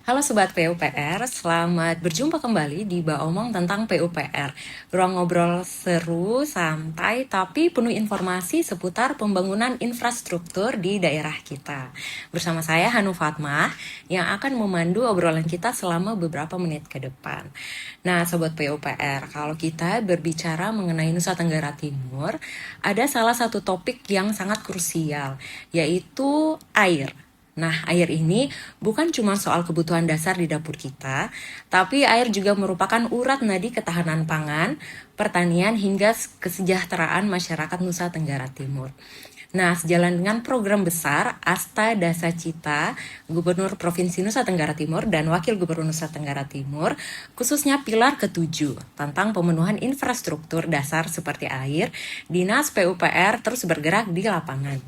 Halo Sobat PUPR, selamat berjumpa kembali di Baomong tentang PUPR. Ruang ngobrol seru, santai, tapi penuh informasi seputar pembangunan infrastruktur di daerah kita. Bersama saya Hanu Fatmah yang akan memandu obrolan kita selama beberapa menit ke depan. Nah Sobat PUPR, kalau kita berbicara mengenai Nusa Tenggara Timur, ada salah satu topik yang sangat krusial, yaitu air. Nah, air ini bukan cuma soal kebutuhan dasar di dapur kita, tapi air juga merupakan urat nadi ketahanan pangan, pertanian, hingga kesejahteraan masyarakat Nusa Tenggara Timur. Nah, sejalan dengan program besar Asta Dasa Cita, Gubernur Provinsi Nusa Tenggara Timur dan Wakil Gubernur Nusa Tenggara Timur, khususnya pilar ketujuh tentang pemenuhan infrastruktur dasar seperti air, Dinas PUPR terus bergerak di lapangan.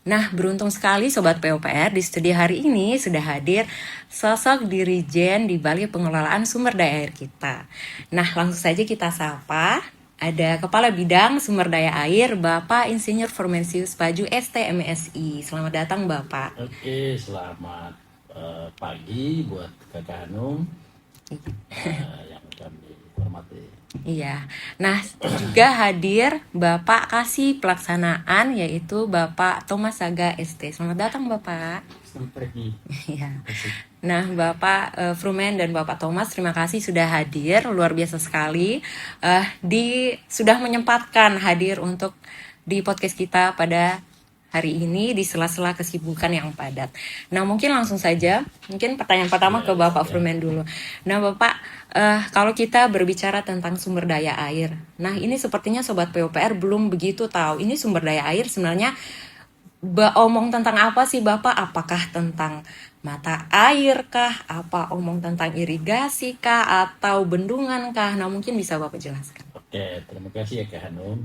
Nah, beruntung sekali Sobat PUPR, di studio hari ini sudah hadir sosok dirijen di balik pengelolaan sumber daya air kita. Nah, langsung saja kita sapa. Ada Kepala Bidang Sumber Daya Air, Bapak Insinyur Formensius Paju STMSI. Selamat datang, Bapak. Oke, selamat pagi buat Kakak Hanum yang kami hormati. Iya. Nah, juga hadir Bapak Kasih Pelaksanaan, yaitu Bapak Thomas Saga ST. Selamat datang, Bapak. Selamat pagi. Iya. Nah, Bapak Frumen dan Bapak Thomas, terima kasih sudah hadir, luar biasa sekali. Sudah menyempatkan hadir untuk di podcast kita pada hari ini di sela-sela kesibukan yang padat. Nah, mungkin langsung saja, mungkin pertanyaan pertama ke Bapak Frumen dulu. Nah, Bapak, kalau kita berbicara tentang sumber daya air, nah ini sepertinya Sobat PUPR belum begitu tahu. Ini sumber daya air sebenarnya omong tentang apa sih Bapak? Apakah tentang mata air kah? Apa omong tentang irigasi kah? Atau bendungan kah? Nah, mungkin bisa Bapak jelaskan. Oke, terima kasih ya Kak Hanum.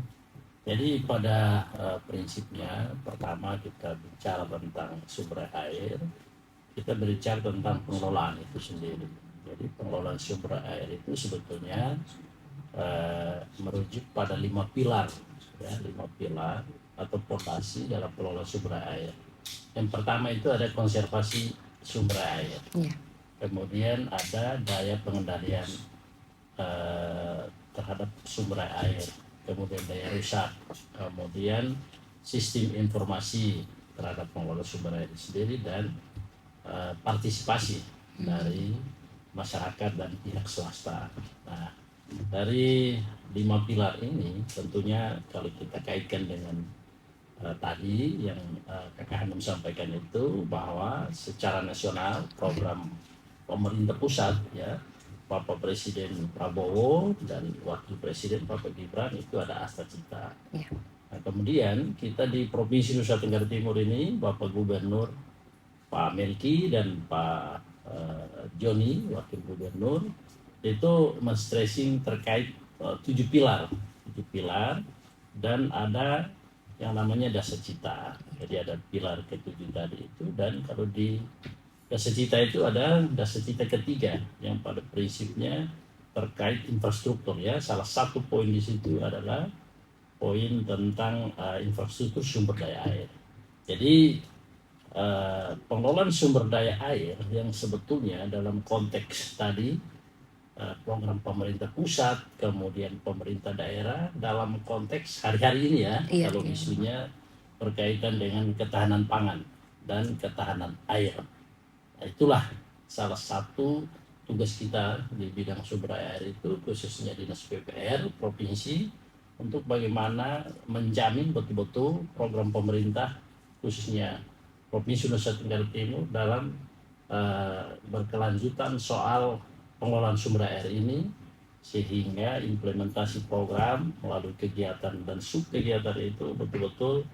Jadi pada prinsipnya pertama kita bicara tentang sumber air, kita berbicara tentang pengelolaan itu sendiri. Jadi pengelolaan sumber air itu sebetulnya merujuk pada 5 pilar, ya, 5 pilar atau fondasi dalam pengelolaan sumber air. Yang pertama itu ada konservasi sumber air. Ya. Kemudian ada daya pengendalian terhadap sumber air, kemudian daya rusak, kemudian sistem informasi terhadap pengelola sumber air sendiri, dan partisipasi dari masyarakat dan pihak swasta. Nah, dari 5 pilar ini tentunya kalau kita kaitkan dengan tadi yang Kakak Hanum sampaikan itu, bahwa secara nasional program pemerintah pusat, ya, Bapak Presiden Prabowo dan Wakil Presiden Bapak Gibran itu ada Asta Cita. Ya. Nah, kemudian kita di Provinsi Nusa Tenggara Timur ini Bapak Gubernur Pak Melki dan Pak Joni Wakil Gubernur itu men-stressing terkait 7 pilar, dan ada yang namanya Dasa Cita. Jadi ada pilar ketujuh tadi itu, dan kalau di Dasa Cita itu ada Dasa Cita ketiga yang pada prinsipnya terkait infrastruktur, ya. Salah satu poin di situ adalah poin tentang infrastruktur sumber daya air. Jadi pengelolaan sumber daya air yang sebetulnya dalam konteks tadi program pemerintah pusat, kemudian pemerintah daerah dalam konteks hari-hari ini, ya, Iya, kalau iya. isunya berkaitan dengan ketahanan pangan dan ketahanan air. Nah, itulah salah satu tugas kita di bidang sumber air itu, khususnya Dinas PUPR Provinsi, untuk bagaimana menjamin betul-betul program pemerintah khususnya Provinsi Nusa Tenggara Timur dalam berkelanjutan soal pengelolaan sumber air ini, sehingga implementasi program melalui kegiatan dan subkegiatan itu betul-betul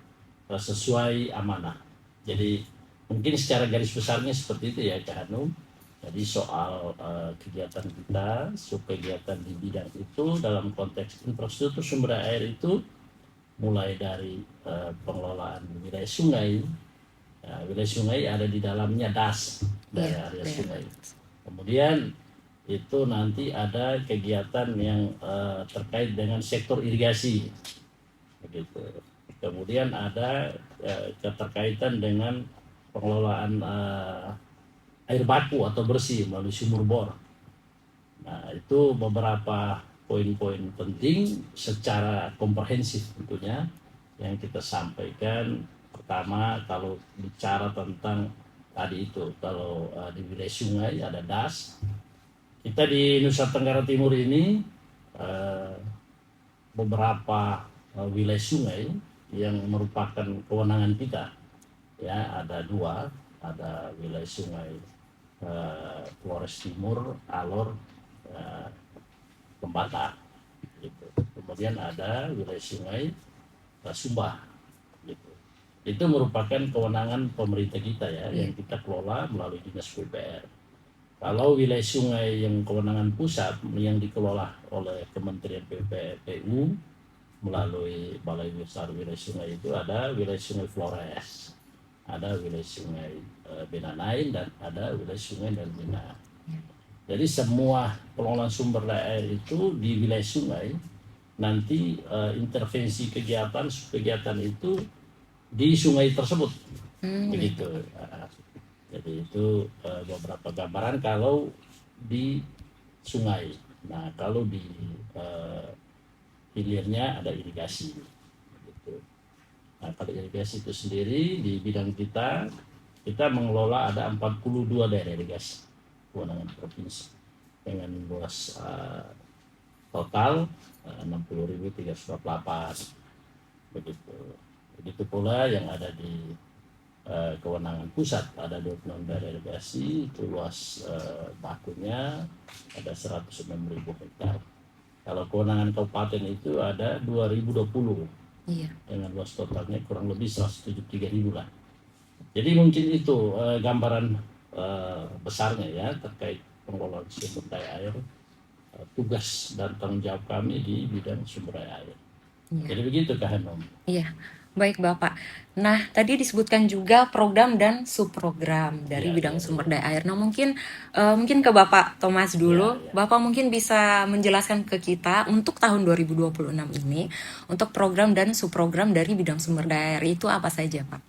sesuai amanah. Jadi mungkin secara garis besarnya seperti itu ya Kak Hanum. Jadi soal kegiatan kita, subkegiatan di bidang itu dalam konteks infrastruktur sumber air itu mulai dari pengelolaan wilayah sungai. Wilayah sungai ada di dalamnya das dari area sungai. Kemudian itu nanti ada kegiatan yang terkait dengan sektor irigasi, begitu. Kemudian ada keterkaitan dengan pengelolaan air baku atau bersih melalui sumur bor. Nah, itu beberapa poin-poin penting secara komprehensif tentunya yang kita sampaikan. Pertama, kalau bicara tentang tadi itu, kalau di wilayah sungai ada DAS. Kita di Nusa Tenggara Timur ini beberapa wilayah sungai yang merupakan kewenangan kita. Ya, ada dua, ada wilayah sungai Flores Timur, Alor, Lembata. Gitu. Kemudian ada wilayah sungai Sumba. Gitu. Itu merupakan kewenangan pemerintah kita ya, yang kita kelola melalui Dinas PUPR. Kalau wilayah sungai yang kewenangan pusat yang dikelola oleh Kementerian PU melalui Balai Besar Wilayah Sungai itu ada wilayah sungai Flores, ada wilayah sungai Benanain, dan ada wilayah sungai Dalmina. Jadi semua pengelolaan sumber daya air itu di wilayah sungai, nanti intervensi kegiatan itu di sungai tersebut. Begitu. Jadi itu beberapa gambaran kalau di sungai. Nah, kalau di hilirnya ada irigasi. Gitu. Nah, kalau irigasi itu sendiri di bidang kita mengelola ada 42 daerah irigasi kewenangan provinsi dengan luas total 60.348. Begitu. Begitu pula yang ada di kewenangan pusat ada 26 daerah irigasi, itu luas bakunya ada 106.000 hektar. Kalau kewenangan kabupaten itu ada 2020 dengan luas totalnya kurang lebih 173.000 lah. Jadi mungkin itu gambaran besarnya ya terkait pengelolaan sumber daya air, tugas dan tanggung jawab kami di bidang sumber daya air. Jadi begitu Kak Hanum. Iya, baik Bapak. Nah, tadi disebutkan juga program dan subprogram dari bidang sumber daya air. Nah, mungkin ke Bapak Thomas dulu. Bapak mungkin bisa menjelaskan ke kita untuk tahun 2026 ini, untuk program dan subprogram dari bidang sumber daya air itu apa saja, Pak?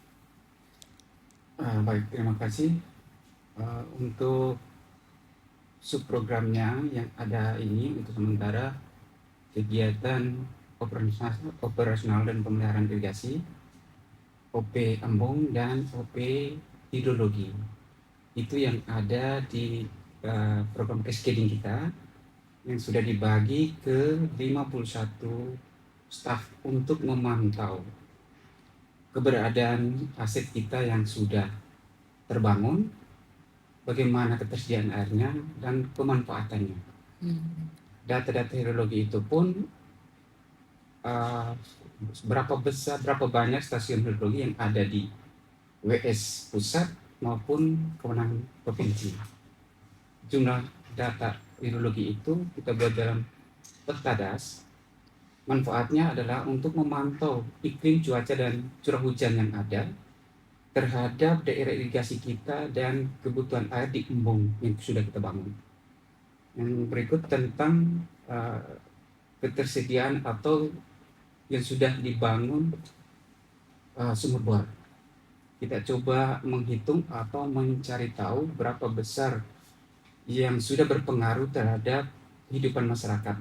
Baik, terima kasih. Untuk subprogramnya yang ada ini untuk sementara kegiatan operasional dan pemeliharaan irigasi, OP embung dan OP hidrologi. Itu yang ada di program cascading kita yang sudah dibagi ke 51 staf untuk memantau keberadaan aset kita yang sudah terbangun, bagaimana ketersediaan airnya dan pemanfaatannya. Data-data hidrologi itu pun berapa banyak stasiun hidrologi yang ada di WS pusat maupun kewenangan provinsi. Jumlah data hidrologi itu kita buat dalam peta DAS. Manfaatnya adalah untuk memantau iklim, cuaca, dan curah hujan yang ada terhadap daerah irigasi kita dan kebutuhan air di embung yang sudah kita bangun. Yang berikut tentang ketersediaan atau yang sudah dibangun sumur bor. Kita coba menghitung atau mencari tahu berapa besar yang sudah berpengaruh terhadap kehidupan masyarakat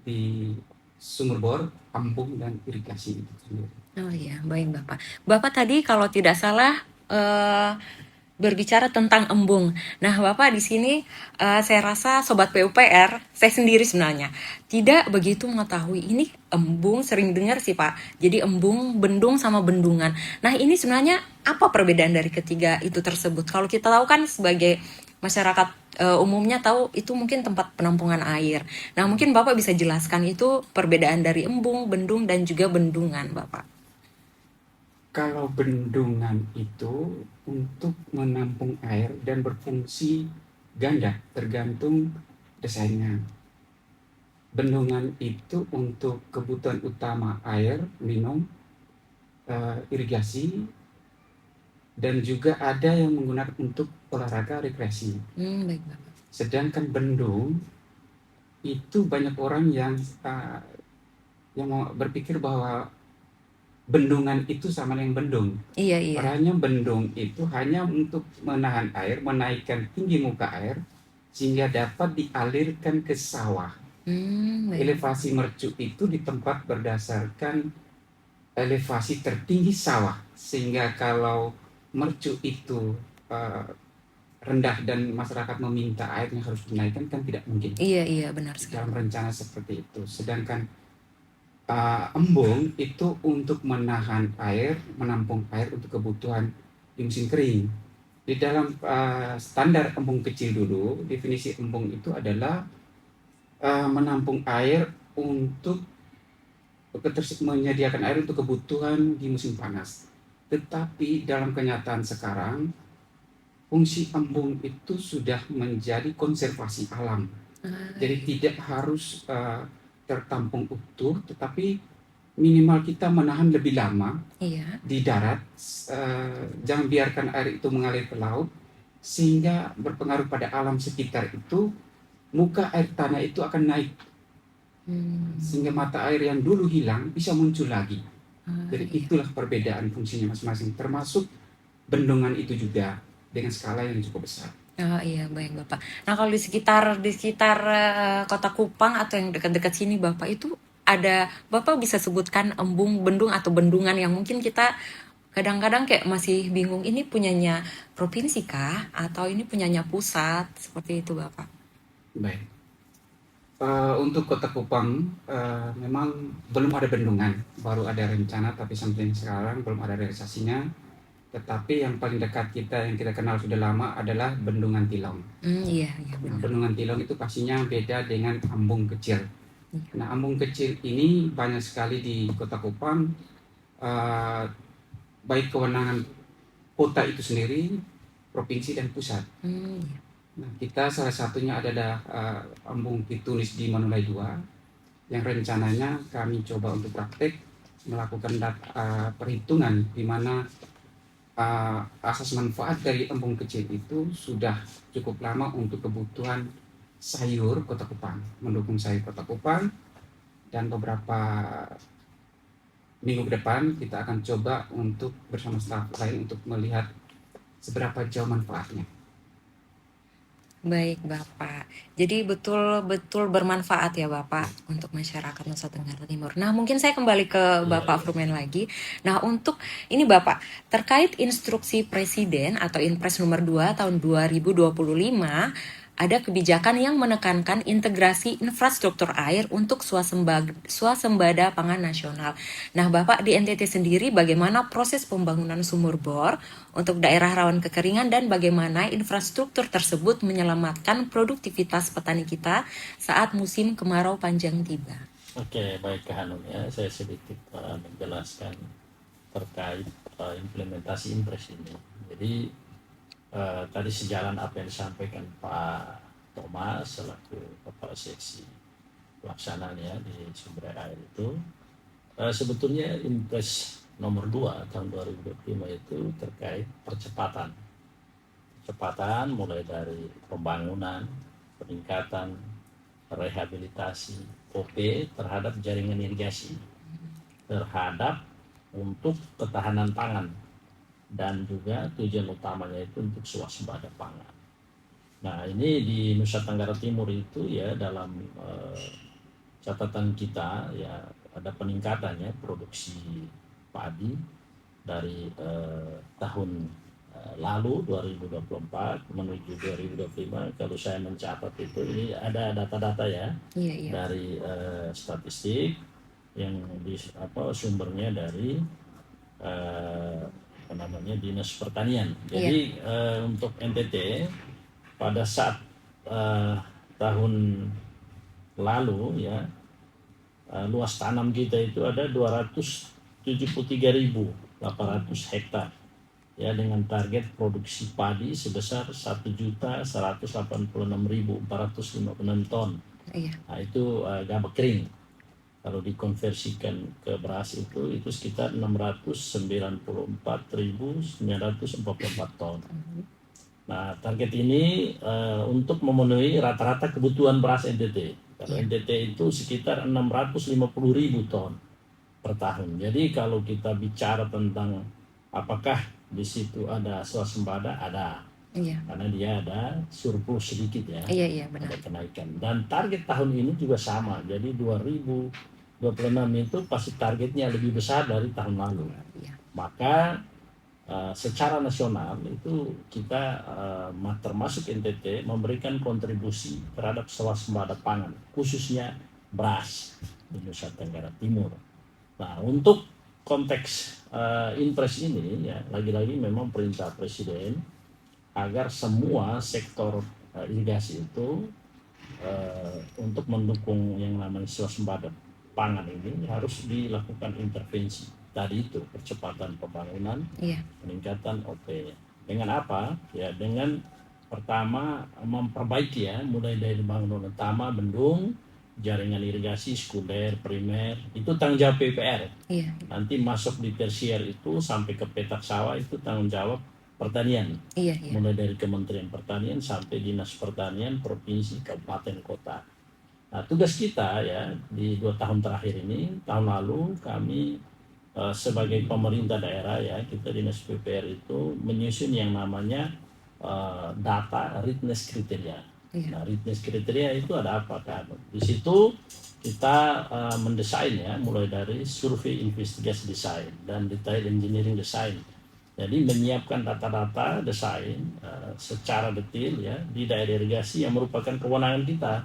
di sumur bor, embung, dan irigasi itu sendiri. Oh iya, baik Bapak. Bapak tadi kalau tidak salah berbicara tentang embung. Nah, Bapak di sini saya rasa Sobat PUPR, saya sendiri sebenarnya tidak begitu mengetahui ini embung, sering dengar sih Pak. Jadi embung, bendung sama bendungan. Nah, ini sebenarnya apa perbedaan dari ketiga itu tersebut? Kalau kita tahu kan sebagai masyarakat umumnya tahu itu mungkin tempat penampungan air. Nah, mungkin Bapak bisa jelaskan itu perbedaan dari embung, bendung, dan juga bendungan, Bapak. Kalau bendungan itu untuk menampung air dan berfungsi ganda, tergantung desainnya. Bendungan itu untuk kebutuhan utama air, minum, irigasi, dan juga ada yang menggunakan untuk olahraga rekreasi. Baik, Bapak. Sedangkan bendung itu banyak orang yang berpikir bahwa bendungan itu sama dengan bendung. Iya, iya. Padahal bendung itu hanya untuk menahan air, menaikkan tinggi muka air sehingga dapat dialirkan ke sawah. Baik. Elevasi mercu itu ditempat berdasarkan elevasi tertinggi sawah, sehingga kalau mercu itu eh, rendah dan masyarakat meminta airnya harus dinaikkan, kan tidak mungkin Iya, iya, benar sekali. dalam rencana seperti itu. Sedangkan embung itu untuk menahan air, menampung air untuk kebutuhan di musim kering. Di dalam standar embung kecil dulu, definisi embung itu adalah menampung air untuk menyediakan air untuk kebutuhan di musim panas. Tetapi dalam kenyataan sekarang, fungsi embung itu sudah menjadi konservasi alam. Jadi tidak harus tertampung utuh, tetapi minimal kita menahan lebih lama Iya. di darat. Jangan biarkan air itu mengalir ke laut, sehingga berpengaruh pada alam sekitar itu. Muka air tanah itu akan naik, sehingga mata air yang dulu hilang bisa muncul lagi. Jadi Iya. itulah perbedaan fungsinya masing-masing, termasuk bendungan itu juga dengan skala yang cukup besar. Oh iya, baik Bapak. Nah, kalau di sekitar Kota Kupang atau yang dekat-dekat sini Bapak itu ada, Bapak bisa sebutkan embung, bendung atau bendungan yang mungkin kita kadang-kadang kayak masih bingung, ini punyanya provinsi kah atau ini punyanya pusat, seperti itu Bapak. Baik. Untuk Kota Kupang memang belum ada bendungan, baru ada rencana, tapi sampai sekarang belum ada realisasinya. Tetapi yang paling dekat kita yang kita kenal sudah lama adalah Bendungan Tilong. Iya, iya Nah, benar. Bendungan Tilong itu pastinya beda dengan embung kecil. Iya. Nah, embung kecil ini banyak sekali di Kota Kupang, baik kewenangan kota itu sendiri, provinsi dan pusat. Iya. Nah, kita salah satunya adalah embung Pitunis di Manulai 2, yang rencananya kami coba untuk praktek melakukan perhitungan di mana asas manfaat dari embung kecil itu sudah cukup lama untuk kebutuhan sayur Kota Kupang, mendukung sayur Kota Kupang, dan beberapa minggu ke depan kita akan coba untuk bersama staf lain untuk melihat seberapa jauh manfaatnya. Baik Bapak, jadi betul-betul bermanfaat ya Bapak untuk masyarakat Nusa Tenggara Timur. Nah, mungkin saya kembali ke Bapak Frumen lagi. Nah, untuk ini Bapak, terkait instruksi Presiden atau Inpres nomor 2 tahun 2025, ada kebijakan yang menekankan integrasi infrastruktur air untuk swasembada pangan nasional. Nah, Bapak di NTT sendiri bagaimana proses pembangunan sumur bor untuk daerah rawan kekeringan dan bagaimana infrastruktur tersebut menyelamatkan produktivitas petani kita saat musim kemarau panjang tiba? Oke, baik Kak Hanum ya, saya sedikit menjelaskan terkait implementasi Impres ini. Jadi tadi sejalan apa yang disampaikan Pak Thomas selaku Kepala Seksi pelaksananya di sumber air itu, sebetulnya Impres nomor 2 tahun 2025 itu terkait percepatan mulai dari pembangunan, peningkatan, rehabilitasi OP terhadap jaringan irigasi, terhadap untuk ketahanan pangan, dan juga tujuan utamanya itu untuk swasembada pangan. Nah, ini di Nusa Tenggara Timur itu ya dalam catatan kita ya ada peningkatannya produksi padi dari tahun lalu 2024 menuju 2025. Kalau saya mencatat itu ini ada data-data ya, Iya. dari statistik yang sumbernya dari Dinas Pertanian. Jadi untuk NTT pada saat tahun lalu ya luas tanam kita itu ada 273.800 hektar ya, dengan target produksi padi sebesar 1.186.456 ton. Iya. Nah, itu gabah kering. Kalau dikonversikan ke beras itu sekitar 694.944 ton. Nah, target ini untuk memenuhi rata-rata kebutuhan beras NTT. Kalau NTT itu sekitar 650.000 ton. per tahun. Jadi kalau kita bicara tentang apakah di situ ada swasembada, ada, Iya. karena dia ada surplus sedikit ya, Iya, benar. ada kenaikan. Dan target tahun ini juga sama. Jadi 2026 itu pasti targetnya lebih besar dari tahun lalu. Iya. Maka secara nasional itu kita termasuk NTT memberikan kontribusi terhadap swasembada pangan, khususnya beras di Nusa Tenggara Timur. Nah, untuk konteks Inpres ini ya lagi-lagi memang perintah Presiden agar semua sektor irigasi itu untuk mendukung yang namanya swasembada pangan ini harus dilakukan intervensi. Tadi itu percepatan pembangunan, Iya. peningkatan OP. Dengan apa? Ya dengan pertama memperbaiki ya, mulai dari bangunan utama, bendung, jaringan irigasi sekunder, primer, itu tanggung jawab PUPR. Iya. Nanti masuk di tersier itu sampai ke petak sawah itu tanggung jawab pertanian. Iya. Mulai dari Kementerian Pertanian sampai Dinas Pertanian, Provinsi, Kabupaten, Kota. Nah, tugas kita ya di 2 tahun terakhir ini, tahun lalu kami sebagai pemerintah daerah ya, kita Dinas PUPR itu menyusun yang namanya data readiness kriteria. Iya. Nah, readiness kriteria itu ada apa kan? Di situ kita mendesain ya, mulai dari survei investigasi desain dan detail engineering design. Jadi menyiapkan data-data desain secara detail ya di daerah irigasi yang merupakan kewenangan kita.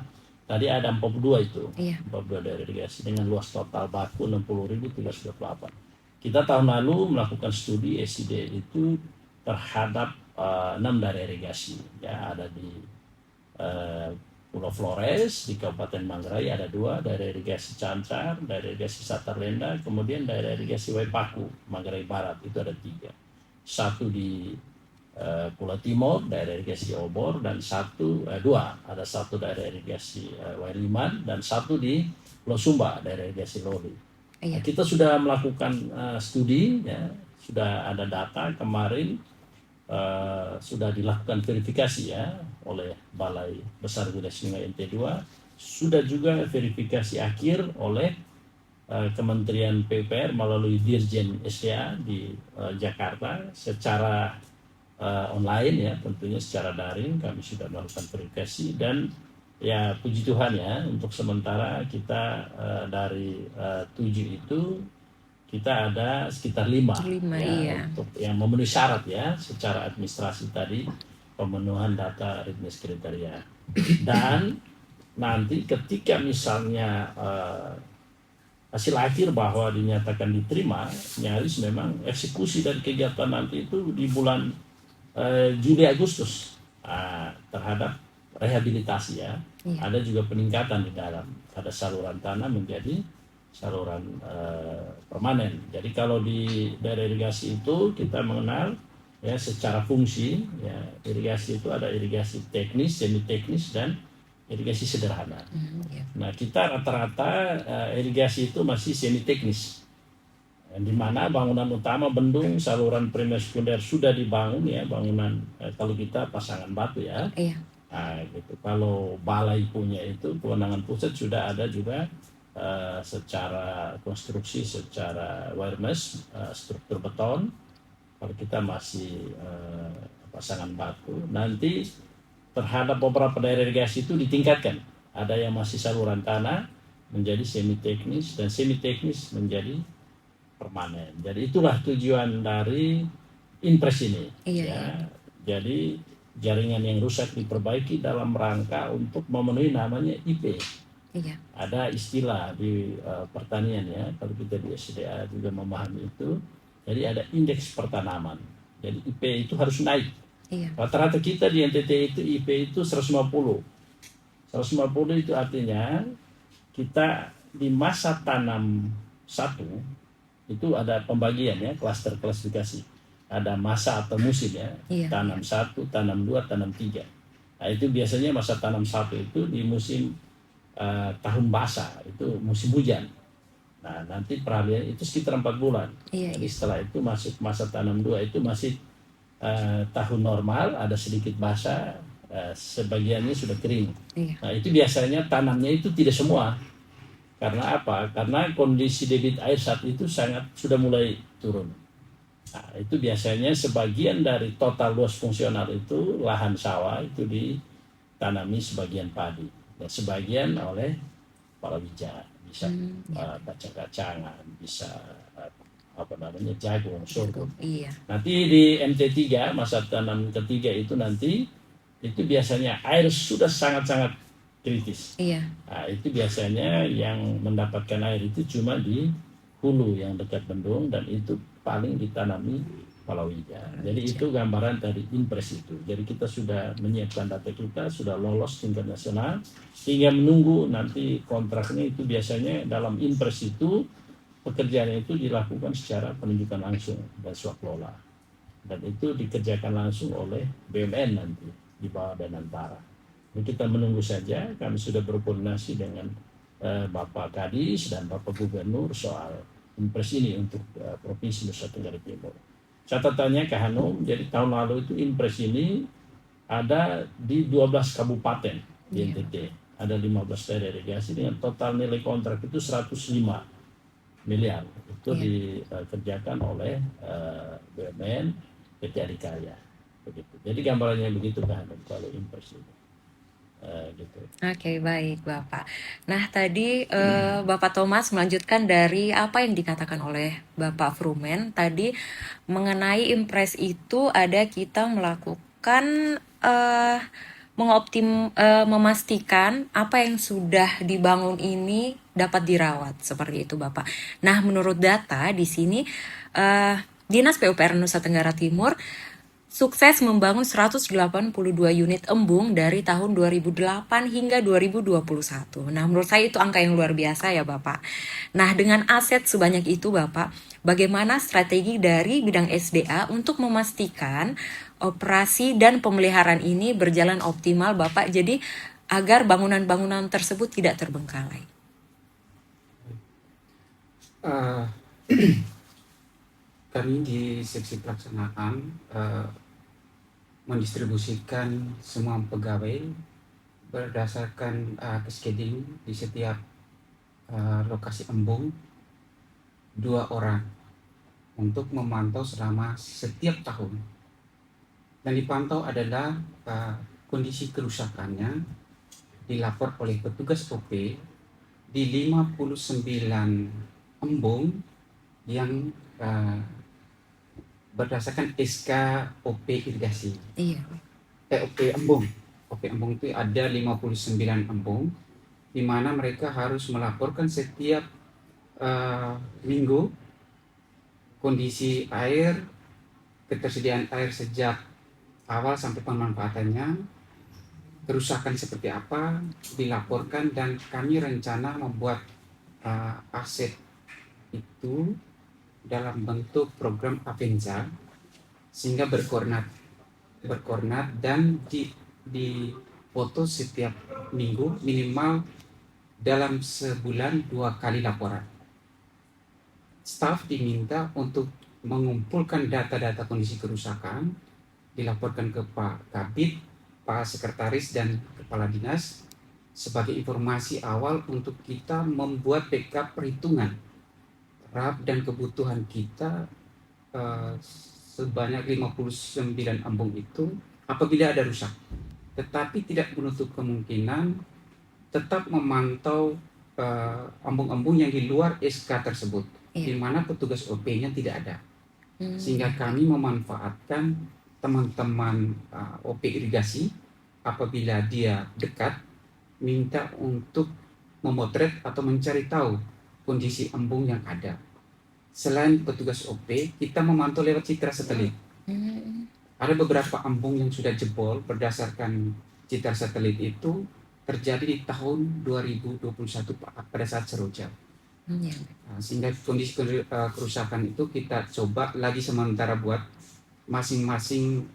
Tadi ada 42 itu, Iya. 42 daerah irigasi dengan luas total baku 60.328. Kita tahun lalu melakukan studi SID itu terhadap 6 daerah irigasi. Ya, ada di Pulau Flores, di Kabupaten Manggarai ada 2, daerah irigasi Cancar, daerah irigasi Satarlenda, kemudian daerah irigasi Waipaku, Manggarai Barat itu ada 3. 1 di Pulau Timur, daerah irigasi Obor, dan 2 ada 1 daerah irigasi Wairiman dan 1 di Pulau Sumba, daerah irigasi Loli. Iya. Kita sudah melakukan studi, ya, sudah ada data kemarin sudah dilakukan verifikasi ya oleh Balai Besar Wilayah Sungai NT2, sudah juga verifikasi akhir oleh Kementerian PUPR melalui Dirjen SDA di Jakarta secara online ya, tentunya secara daring kami sudah melakukan verifikasi. Dan ya puji Tuhan ya, untuk sementara kita dari 7 itu kita ada sekitar 5 ya, iya. untuk yang memenuhi syarat ya secara administrasi tadi, pemenuhan data readiness kriteria. Dan nanti ketika misalnya hasil akhir bahwa dinyatakan diterima, nyaris memang eksekusi dari kegiatan nanti itu di bulan Juli Agustus terhadap rehabilitasi ya. Iya. Ada juga peningkatan di dalam, ada saluran tanah menjadi saluran permanen. Jadi kalau di daerah irigasi itu kita mengenal ya secara fungsi ya, irigasi itu ada irigasi teknis, semi teknis, dan irigasi sederhana. Iya. Nah, kita rata-rata irigasi itu masih semi teknis, di mana bangunan utama, bendung, saluran primer sekunder sudah dibangun ya, bangunan kalau kita pasangan batu ya. Iya. Nah, gitu. Kalau balai punya itu kewenangan pusat sudah ada juga secara konstruksi, secara wireless, struktur beton. Kalau kita masih pasangan batu, nanti terhadap beberapa daerah irigasi itu ditingkatkan. Ada yang masih saluran tanah menjadi semi teknis, dan semi teknis menjadi permanen. Jadi itulah tujuan dari Inpres ini. Iya, ya. Jadi jaringan yang rusak diperbaiki dalam rangka untuk memenuhi namanya IP. Iya. Ada istilah di pertanian ya, kalau kita di SDA juga memahami itu. Jadi ada indeks pertanaman. Jadi IP itu harus naik. Iya. Rata-rata kita di NTT itu IP itu 150. 150 itu artinya kita di masa tanam 1 itu ada pembagian ya, klaster klasifikasi. Ada masa atau musim ya, Iya. tanam 1, tanam 2, tanam 3. Nah, itu biasanya masa tanam 1 itu di musim tahun basah, itu musim hujan. Nah, nanti peralihan itu sekitar 4 bulan. Iya. Jadi setelah itu masuk masa tanam 2 itu masih tahun normal, ada sedikit basah, sebagiannya sudah kering. Iya. Nah, itu biasanya tanamnya itu tidak semua. Karena apa? Karena kondisi debit air saat itu sudah mulai turun. Nah, itu biasanya sebagian dari total luas fungsional itu lahan sawah itu ditanami sebagian padi dan sebagian oleh palawija, bisa Ya. kacang-kacangan, bisa jagung, sorghum. Iya. Nanti di MT3 masa tanam ketiga itu nanti itu biasanya air sudah sangat-sangat kritis. Iya. Nah, itu biasanya yang mendapatkan air itu cuma di hulu yang dekat bendung dan itu paling ditanami palawija. Jadi itu gambaran dari impres itu. Jadi kita sudah menyiapkan data kita, sudah lolos tingkat nasional, tinggal menunggu nanti kontraknya itu biasanya dalam impres itu pekerjaannya itu dilakukan secara penunjukan langsung dan swaklola. Dan itu dikerjakan langsung oleh BUMN nanti di bawah Danantara. Jadi kita menunggu saja, kami sudah berkoordinasi dengan Bapak Kadis dan Bapak Gubernur soal impres ini untuk Provinsi Nusa Tenggara Timur. Catatannya Kak Hanum, jadi tahun lalu itu impres ini ada di 12 kabupaten di NTT. Ada 15 daerah irigasi dengan total nilai kontrak itu 105 miliar. Itu dikerjakan oleh BUMN PT Adhikaya. Begitu. Jadi gambarannya begitu Kak Hanum kalau impres ini. Gitu. Oke, baik Bapak. Nah, tadi Bapak Thomas melanjutkan dari apa yang dikatakan oleh Bapak Frumen tadi mengenai impres itu ada kita melakukan memastikan apa yang sudah dibangun ini dapat dirawat seperti itu Bapak. Nah, menurut data di sini Dinas PUPR Nusa Tenggara Timur sukses membangun 182 unit embung dari tahun 2008 hingga 2021. Nah, menurut saya itu angka yang luar biasa ya Bapak. Nah, dengan aset sebanyak itu Bapak, bagaimana strategi dari bidang SDA untuk memastikan operasi dan pemeliharaan ini berjalan optimal Bapak, jadi agar bangunan-bangunan tersebut tidak terbengkalai? Kami di seksi pelaksanaan mendistribusikan semua pegawai berdasarkan scheduling di setiap lokasi embung 2 orang untuk memantau selama setiap tahun. Dan dipantau adalah kondisi kerusakannya dilapor oleh petugas OP di 59 embung yang berdasarkan SK OP irigasi. Iya. OP embung. OP embung itu ada 59 embung di mana mereka harus melaporkan setiap minggu kondisi air, ketersediaan air sejak awal sampai pemanfaatannya, kerusakan seperti apa dilaporkan, dan kami rencana membuat aset itu dalam bentuk program Avenza sehingga berkoordinat dan di foto setiap minggu minimal dalam sebulan 2 kali laporan. Staf diminta untuk mengumpulkan data-data kondisi kerusakan, dilaporkan ke Pak Kabid, Pak Sekretaris dan Kepala Dinas sebagai informasi awal untuk kita membuat backup perhitungan RAB dan kebutuhan kita sebanyak 59 embung itu apabila ada rusak. Tetapi tidak menutup kemungkinan tetap memantau embung-embung yang di luar SK tersebut, di mana petugas OP-nya tidak ada. Sehingga kami memanfaatkan teman-teman OP irigasi apabila dia dekat, minta untuk memotret atau mencari tahu kondisi embung yang ada. Selain petugas OP, kita memantau lewat citra satelit. Ada beberapa embung yang sudah jebol berdasarkan citra satelit itu terjadi di tahun 2021 pada saat seroja. Sehingga kondisi kerusakan itu kita coba lagi sementara buat masing-masing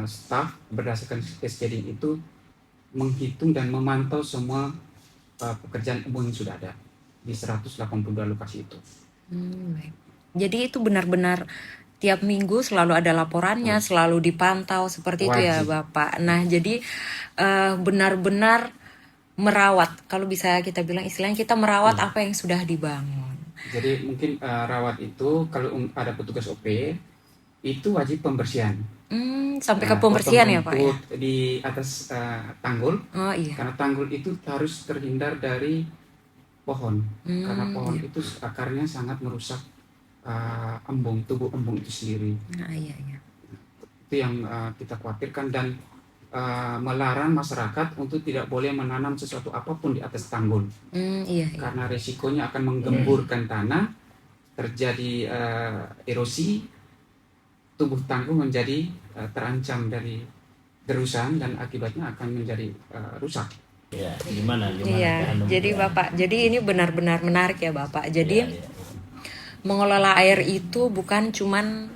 staf berdasarkan scheduling itu menghitung dan memantau semua pekerjaan embung yang sudah ada di 182 lokasi itu. Jadi itu benar-benar tiap minggu selalu ada laporannya, selalu dipantau seperti itu ya Bapak. Nah, jadi benar-benar merawat, kalau bisa kita bilang istilahnya kita merawat apa yang sudah dibangun. Jadi mungkin rawat itu kalau ada petugas OP itu wajib pembersihan. Sampai ke Potong pembersihan ya Pak ya? rumput di atas tanggul, Oh iya. karena tanggul itu harus terhindar dari pohon, karena pohon itu akarnya sangat merusak tubuh embung itu sendiri. Nah iya. Itu yang kita khawatirkan, dan melarang masyarakat untuk tidak boleh menanam sesuatu apapun di atas tanggul, Iya. karena resikonya akan menggemburkan tanah, terjadi erosi, tubuh tanggul menjadi terancam dari gerusan dan akibatnya akan menjadi rusak. Ya, gimana Iya, Hanum? jadi Bapak, jadi ini benar-benar menarik ya Bapak. Jadi Ya. mengelola air itu bukan cuman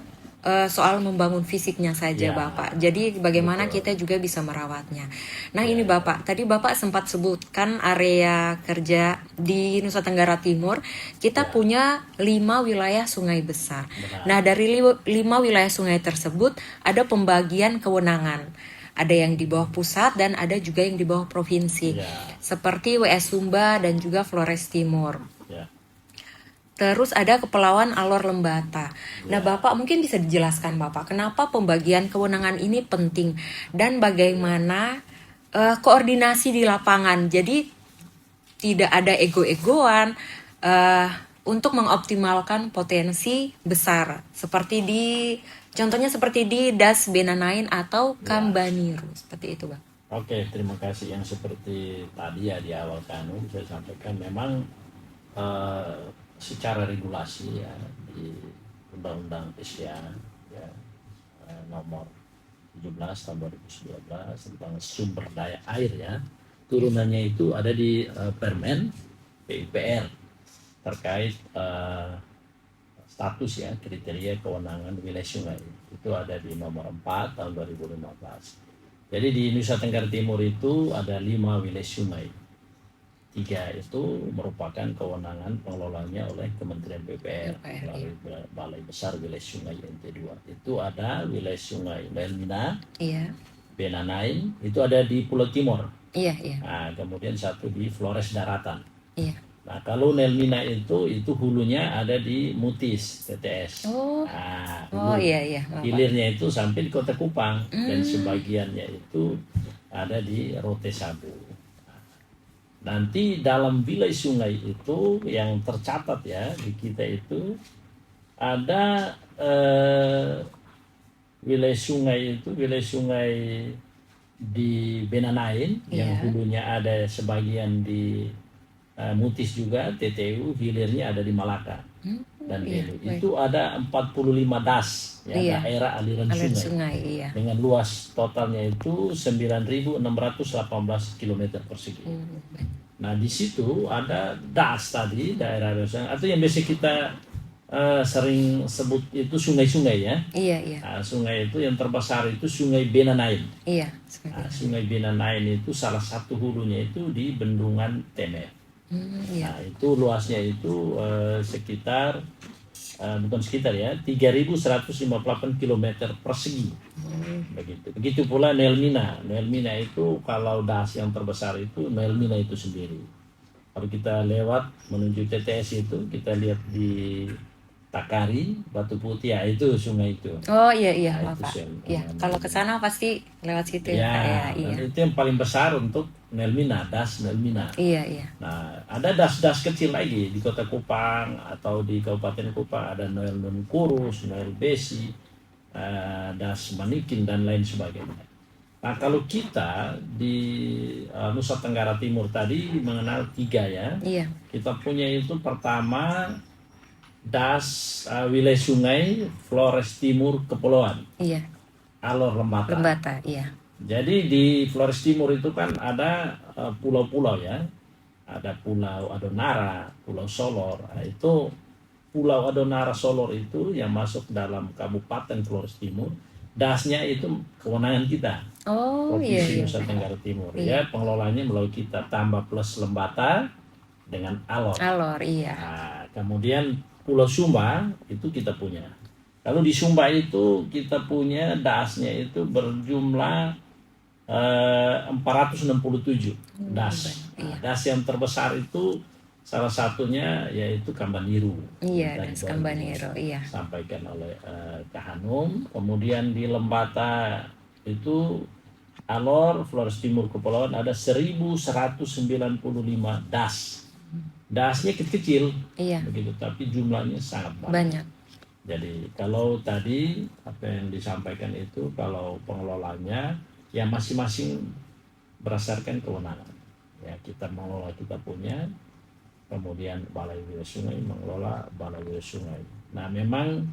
soal membangun fisiknya saja Ya. Bapak. Jadi bagaimana Betul. kita juga bisa merawatnya. Nah ini Bapak, tadi Bapak sempat sebutkan area kerja di Nusa Tenggara Timur, kita punya 5 wilayah sungai besar. Benar. Nah dari 5 wilayah sungai tersebut ada pembagian kewenangan. Ada yang di bawah pusat dan ada juga yang di bawah provinsi. Ya. Seperti WS Sumba dan juga Flores Timur. Ya. Terus ada Kepulauan Alor Lembata. Nah, Bapak mungkin bisa dijelaskan Bapak, kenapa pembagian kewenangan ini penting dan bagaimana koordinasi di lapangan. Jadi tidak ada ego-egoan untuk mengoptimalkan potensi besar. Contohnya seperti di Das Benanain atau Kambaniru. Seperti itu, Bang. Oke, terima kasih. Yang seperti tadi ya di awal saya sampaikan, memang secara regulasi ya di Undang-Undang PSDA ya, nomor 17 tahun 2019 tentang sumber daya air ya, turunannya itu ada di Permen PUPR terkait status ya, kriteria kewenangan wilayah sungai, itu ada di nomor 4 tahun 2015. Jadi di Nusa Tenggara Timur itu ada 5 wilayah sungai. 3 itu merupakan kewenangan pengelolanya oleh Kementerian PUPR melalui Balai Besar Wilayah Sungai NT2. Itu ada wilayah sungai Nelmina, Benanain, itu ada di Pulau Timur. Iya. Nah, kemudian satu di Flores Daratan. Iya. Nah, kalau Nelmina itu hulunya ada di Mutis TTS. Iya. Hilirnya itu sampai di Kota Kupang dan sebagiannya itu ada di Rote Sabu. Nanti dalam wilayah sungai itu yang tercatat ya di kita itu ada wilayah sungai di Benanain yang hulunya ada sebagian di Mutis juga, TTU, hilirnya ada di Malaka dan Belu. Itu ada 45 das ya, daerah aliran sungai dengan luas totalnya itu 9.618 km persegi. Nah di situ ada das tadi, daerah sungai atau yang biasa kita sering sebut itu sungai-sungai ya. Iya. Nah, sungai itu yang terbesar itu Sungai Benanain. Iya. Sungai Benanain itu salah satu hulunya itu di Bendungan Temer. Nah itu luasnya itu sekitar 3.158 km persegi. Begitu pula Nelmina itu kalau das yang terbesar itu Nelmina itu sendiri. Kalau kita lewat menuju TTS itu kita lihat di Takari, Batu Putih, ya itu sungai itu. Oh iya Nah, Bapak. Iya, kalau ke sana pasti lewat situ ya. Iya. Itu yang paling besar untuk Nelmina, das Nelmina. Iya. Nah, ada das-das kecil lagi di Kota Kupang atau di Kabupaten Kupang, ada Noel Nun Kurus, Noel Besi, das Manikin dan lain sebagainya. Nah, kalau kita di Nusa Tenggara Timur tadi mengenal 3 ya. Iya. Kita punya itu pertama das wilayah sungai Flores Timur Kepulauan. Iya. Alor Lembata. Iya. Jadi di Flores Timur itu kan ada pulau-pulau ya. Ada Pulau Adonara, Pulau Solor. Nah, itu Pulau Adonara Solor itu yang masuk dalam Kabupaten Flores Timur. Dasnya itu kewenangan kita. Oh Provinsi iya. Nusa Tenggara Timur ya, pengelolanya melalui kita, tambah plus Lembata dengan Alor. Iya. Nah, kemudian Pulau Sumba itu kita punya. Lalu di Sumba itu kita punya dasnya itu berjumlah 467 das. Iya. Das yang terbesar itu salah satunya yaitu Kambaniru. Iya, Tadi das baru Kambaniro, iya. disampaikan oleh Kak Hanum. Kemudian di Lembata itu Alor, Flores Timur Kepulauan ada 1195 das. Dasnya kecil-kecil, Iya, begitu, tapi jumlahnya sangat banyak. banyak. Jadi kalau tadi apa yang disampaikan itu kalau pengelolanya ya masing-masing berdasarkan kewenangan. Ya kita mengelola kita punya, kemudian Balai Wilayah Sungai mengelola Balai Wilayah Sungai. Nah memang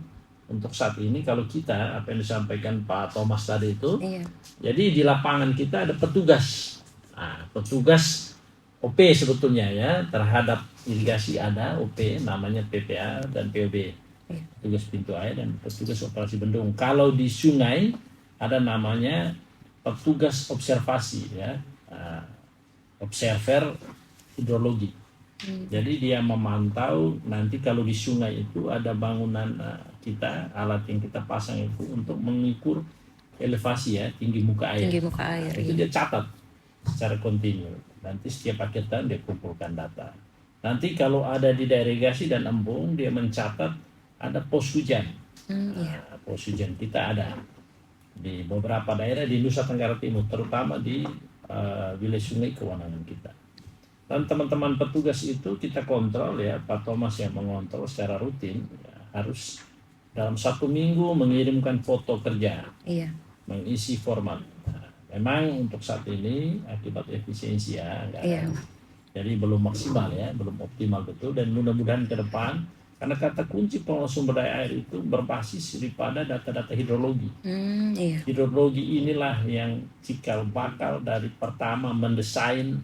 untuk saat ini kalau kita apa yang disampaikan Pak Thomas tadi itu, Iya. jadi di lapangan kita ada petugas. Nah, petugas OP sebetulnya ya terhadap irigasi ada OP namanya PPA dan POB. Iya. Petugas pintu air dan petugas operasi bendung. Kalau di sungai ada namanya petugas observasi ya, observer hidrologi. Jadi dia memantau nanti kalau di sungai itu ada bangunan kita, alat yang kita pasang itu untuk mengukur elevasi ya, tinggi muka air. Tinggi muka air, Itu iya. dia catat secara kontinu. Nanti setiap akhir tahun dia kumpulkan data. Nanti kalau ada di daerah irigasi dan embung dia mencatat ada pos hujan. Iya. Pos hujan kita ada di beberapa daerah di Nusa Tenggara Timur, terutama di wilayah sungai kewenangan kita. Dan teman-teman petugas itu kita kontrol ya, Pak Thomas yang mengontrol secara rutin ya, harus dalam 1 minggu mengirimkan foto kerja, Iya. mengisi format. Nah, memang untuk saat ini akibat efisiensi ya, Iya. jadi belum maksimal ya, belum optimal betul, dan mudah-mudahan ke depan karena kata kunci pengelola sumber daya air itu berbasis daripada data-data hidrologi. Iya. Hidrologi inilah yang cikal bakal dari pertama mendesain,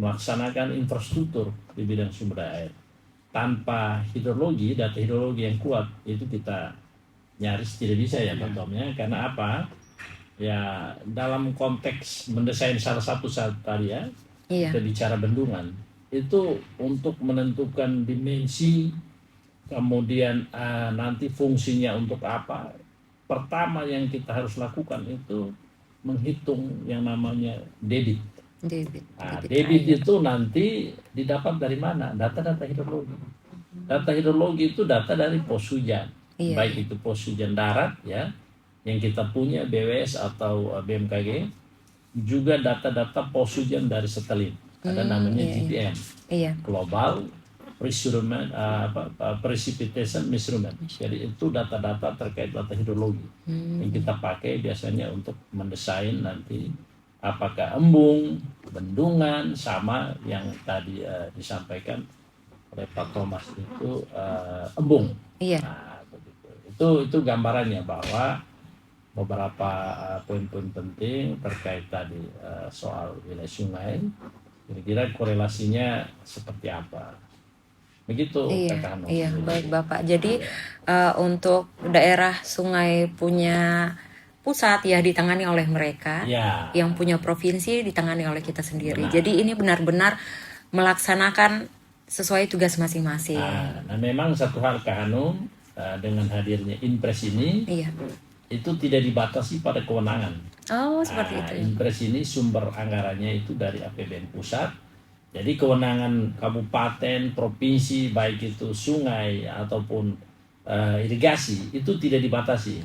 melaksanakan infrastruktur di bidang sumber daya air. Tanpa hidrologi, data hidrologi yang kuat itu kita nyaris tidak bisa ya Pak Tom ya. Karena apa? Ya dalam konteks mendesain salah satu saat tadi ya, Iya. kita bicara bendungan itu untuk menentukan dimensi, kemudian nanti fungsinya untuk apa. Pertama yang kita harus lakukan itu menghitung yang namanya debit. Debit. Debit air. itu nanti didapat dari mana? Data-data hidrologi. Data hidrologi itu data dari pos hujan, Iya. baik itu pos hujan darat ya, yang kita punya BWS atau BMKG, juga data-data pos hujan dari satelit. Ada namanya iya, GPM, Iya. Global Precipitation Measurement. Jadi itu data-data terkait data hidrologi yang kita pakai biasanya untuk mendesain nanti apakah embung, bendungan, sama yang tadi disampaikan oleh Pak Thomas itu embung. Iya. Nah, begitu. Itu gambarannya bahwa beberapa poin-poin penting terkait tadi soal wilayah sungai, kira-kira korelasinya seperti apa. Begitu Kak Hanum. Iya, baik Bapak. Jadi untuk daerah sungai punya pusat ya ditangani oleh mereka, Ya. yang punya provinsi ditangani oleh kita sendiri. Benar. Jadi ini benar-benar melaksanakan sesuai tugas masing-masing. Nah memang satu hal Kak Hanum, dengan hadirnya Inpres ini Iya. itu tidak dibatasi pada kewenangan. Oh, seperti itu. Inpres ini sumber anggarannya itu dari APBN pusat. Jadi kewenangan kabupaten, provinsi, baik itu sungai ataupun irigasi itu tidak dibatasi,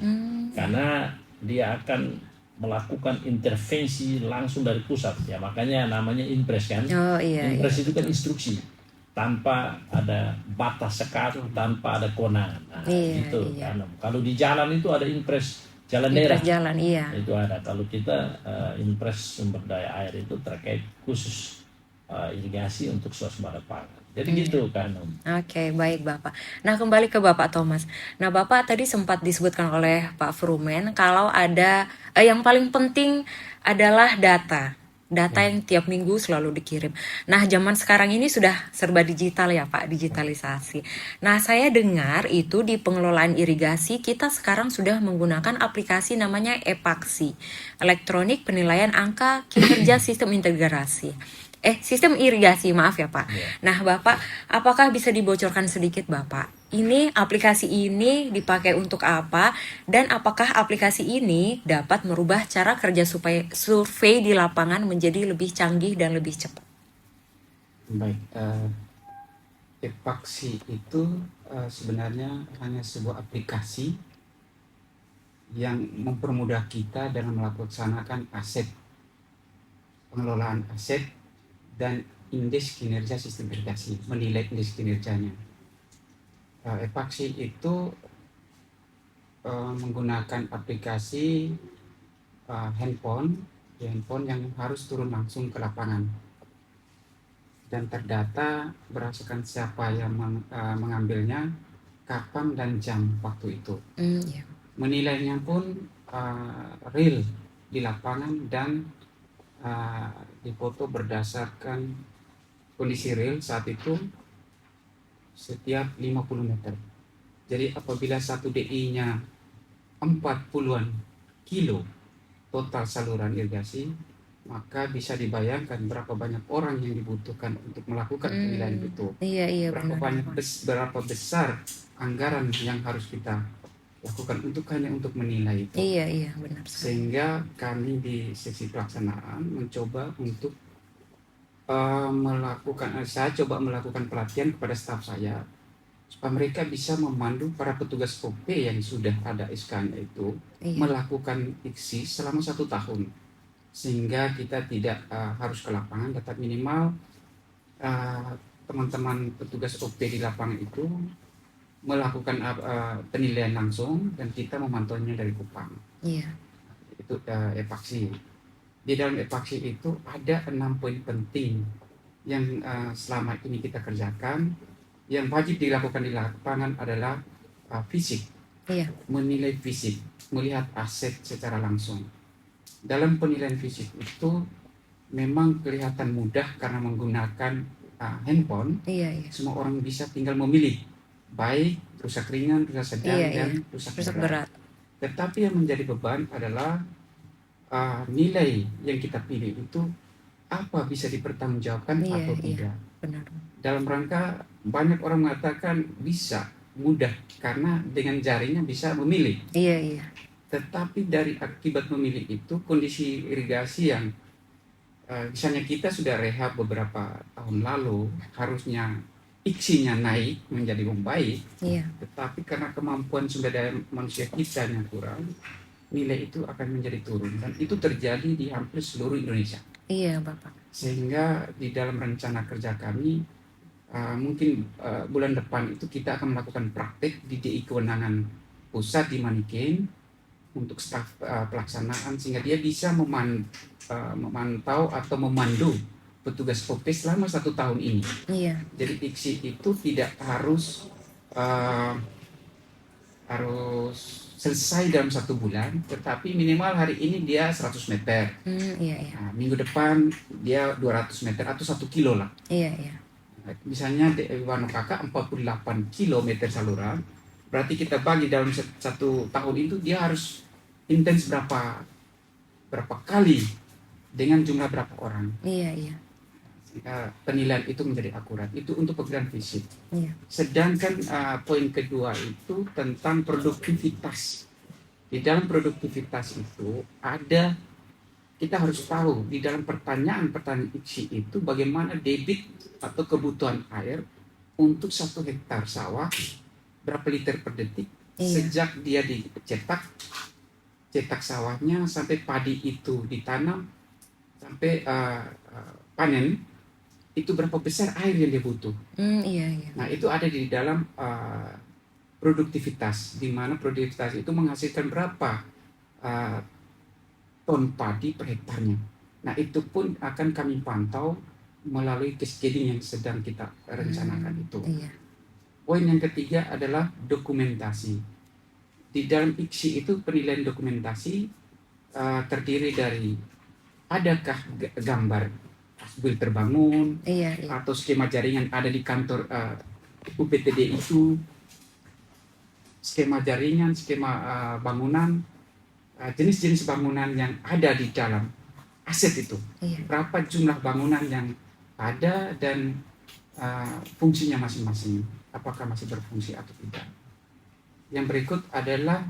karena dia akan melakukan intervensi langsung dari pusat. Ya makanya namanya Inpres kan. Oh iya. Inpres itu kan instruksi, tanpa ada batas sekat, tanpa ada kewenangan. Nah, Iya, gitu iya. kan. Kalau di jalan itu ada Inpres jalan daerah. Inpres jalan, iya. Itu ada. Kalau kita Inpres sumber daya air itu terkait khusus irigasi untuk swasembada pangan. Jadi gitu kan. Oke, baik Bapak. Nah, kembali ke Bapak Thomas. Nah, Bapak tadi sempat disebutkan oleh Pak Frumen kalau ada yang paling penting adalah data. Data yang tiap minggu selalu dikirim. Nah, zaman sekarang ini sudah serba digital ya Pak, digitalisasi. Nah, saya dengar itu di pengelolaan irigasi kita sekarang sudah menggunakan aplikasi namanya EPAXI, Elektronik Penilaian Angka Kinerja Sistem Integrasi. sistem irigasi, maaf ya Pak. Ya. Nah Bapak, apakah bisa dibocorkan sedikit Bapak? Ini aplikasi ini dipakai untuk apa? Dan apakah aplikasi ini dapat merubah cara kerja survei di lapangan menjadi lebih canggih dan lebih cepat? Baik, Epaksi itu sebenarnya hanya sebuah aplikasi yang mempermudah kita dalam melaksanakan pengelolaan aset dan indeks kinerja sistem irigasi, menilai indeks kinerjanya. Epaksi itu menggunakan aplikasi handphone yang harus turun langsung ke lapangan dan terdata berdasarkan siapa yang mengambilnya, kapan dan jam waktu itu. Ya. Menilainya pun real di lapangan dan difoto berdasarkan kondisi real saat itu setiap 50 meter. Jadi apabila satu DI-nya 40-an kilo total saluran irigasi, maka bisa dibayangkan berapa banyak orang yang dibutuhkan untuk melakukan penilaian itu. Iya, Berapa besar anggaran yang harus kita lakukan hanya untuk menilai itu. Iya, benar. Sehingga kami di sesi pelaksanaan mencoba untuk saya coba melakukan pelatihan kepada staf saya supaya mereka bisa memandu para petugas OP yang sudah ada SK-nya itu melakukan IKSI selama 1 tahun, sehingga kita tidak harus ke lapangan, tetapi minimal teman-teman petugas OP di lapangan itu melakukan penilaian langsung dan kita memantaunya dari Kupang. Iya. Itu Epaksi. Di dalam Epaksi itu ada 6 poin penting yang selama ini kita kerjakan. Yang wajib dilakukan di lapangan adalah fisik. Iya. Menilai fisik, melihat aset secara langsung. Dalam penilaian fisik itu memang kelihatan mudah karena menggunakan handphone. Iya. Semua orang bisa tinggal memilih, baik rusak ringan, rusak sedang, dan rusak berat. Tetapi yang menjadi beban adalah nilai yang kita pilih itu apa bisa dipertanggungjawabkan atau tidak. Benar. Dalam rangka banyak orang mengatakan bisa mudah karena dengan jarinya bisa memilih. Iya. Tetapi dari akibat memilih itu kondisi irigasi yang misalnya kita sudah rehab beberapa tahun lalu, harusnya IKSI-nya naik menjadi membaik. Iya. Tetapi karena kemampuan sumber daya manusia kita yang kurang, nilai itu akan menjadi turun, dan itu terjadi di hampir seluruh Indonesia. Iya Bapak. Sehingga di dalam rencana kerja kami mungkin bulan depan itu kita akan melakukan praktek di DI Kewenangan Pusat di Manikin untuk staf pelaksanaan, sehingga dia bisa memantau atau memandu petugas OP selama 1 tahun ini. Iya. Jadi IKSI itu tidak harus selesai dalam 1 bulan, tetapi minimal hari ini dia 100 meter. Iya. Nah, minggu depan dia 200 meter atau 1 kilo lah. Iya. Misalnya di Wanokaka 48 kilometer saluran, berarti kita bagi dalam 1 tahun itu dia harus intens berapa kali dengan jumlah berapa orang. Iya. Penilaian itu menjadi akurat. Itu untuk pekerjaan fisik. Iya. Sedangkan poin kedua itu tentang produktivitas. Di dalam produktivitas itu kita harus tahu di dalam pertanyaan IKSI itu bagaimana debit atau kebutuhan air untuk 1 hektar sawah, berapa liter per detik. Sejak dia cetak sawahnya sampai padi itu ditanam sampai panen, itu berapa besar air yang dia butuh. Iya. Nah, itu ada di dalam produktivitas, di mana produktivitas itu menghasilkan berapa ton padi per hektarnya. Nah, itu pun akan kami pantau melalui cascading yang sedang kita rencanakan itu. Iya. Poin yang ketiga adalah dokumentasi. Di dalam IKSI itu penilaian dokumentasi terdiri dari adakah gambar build terbangun, atau skema jaringan ada di kantor UPTD itu, skema jaringan, skema bangunan, jenis-jenis bangunan yang ada di dalam aset itu. Berapa jumlah bangunan yang ada dan fungsinya masing-masing, apakah masih berfungsi atau tidak. Yang berikut adalah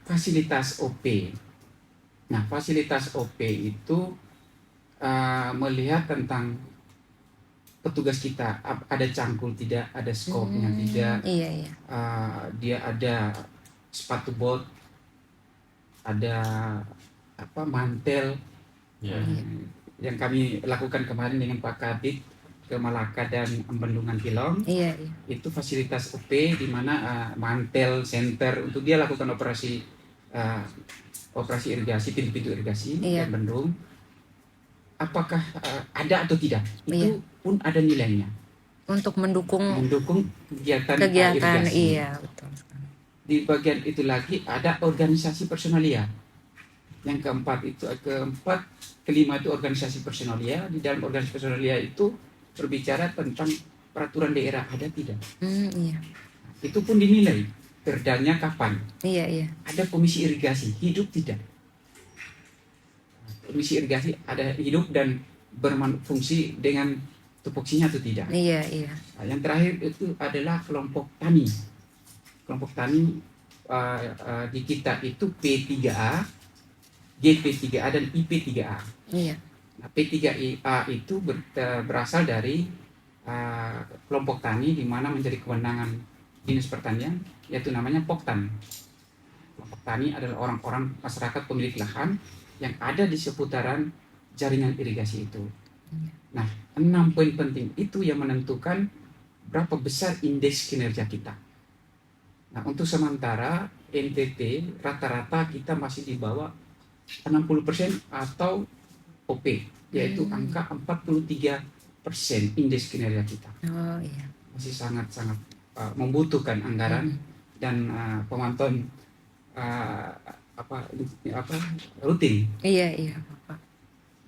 fasilitas OP. Nah, fasilitas OP itu melihat tentang petugas kita, ada cangkul tidak, ada skopnya tidak, Iya. dia ada sepatu bot, ada mantel. Ya. Yang kami lakukan kemarin dengan Pak Kadit ke Malaka dan Bendungan Pilong, Iya. itu fasilitas OP di mana mantel center untuk dia lakukan operasi irigasi, pintu-pintu irigasi Iya. dan bendung. Apakah ada atau tidak, Iya. itu pun ada nilainya Untuk mendukung kegiatan irigasi. iya, betul. Di bagian itu lagi ada organisasi personalia. Yang kelima itu organisasi personalia. Di dalam organisasi personalia itu berbicara tentang peraturan daerah ada tidak. Iya. Itu pun dinilai perdanya kapan. Iya. Ada komisi irigasi hidup tidak. Komisi irigasi ada hidup dan berfungsi dengan tupoksinya atau tidak. Iya. Nah, yang terakhir itu adalah kelompok tani. Kelompok tani di kita itu P3A, GP3A dan IP3A. Iya. Nah, P3A itu berasal dari kelompok tani di mana menjadi kewenangan Dinas Pertanian, yaitu namanya Poktan. Kelompok tani adalah orang-orang masyarakat pemilik lahan yang ada di seputaran jaringan irigasi itu. Nah, 6 poin penting itu yang menentukan berapa besar indeks kinerja kita. Nah, untuk sementara NTT rata-rata kita masih di bawah 60% atau OP, yaitu angka 43% indeks kinerja kita. Oh iya. Masih sangat-sangat membutuhkan anggaran dan pemantauan rutin. Iya, Bapak.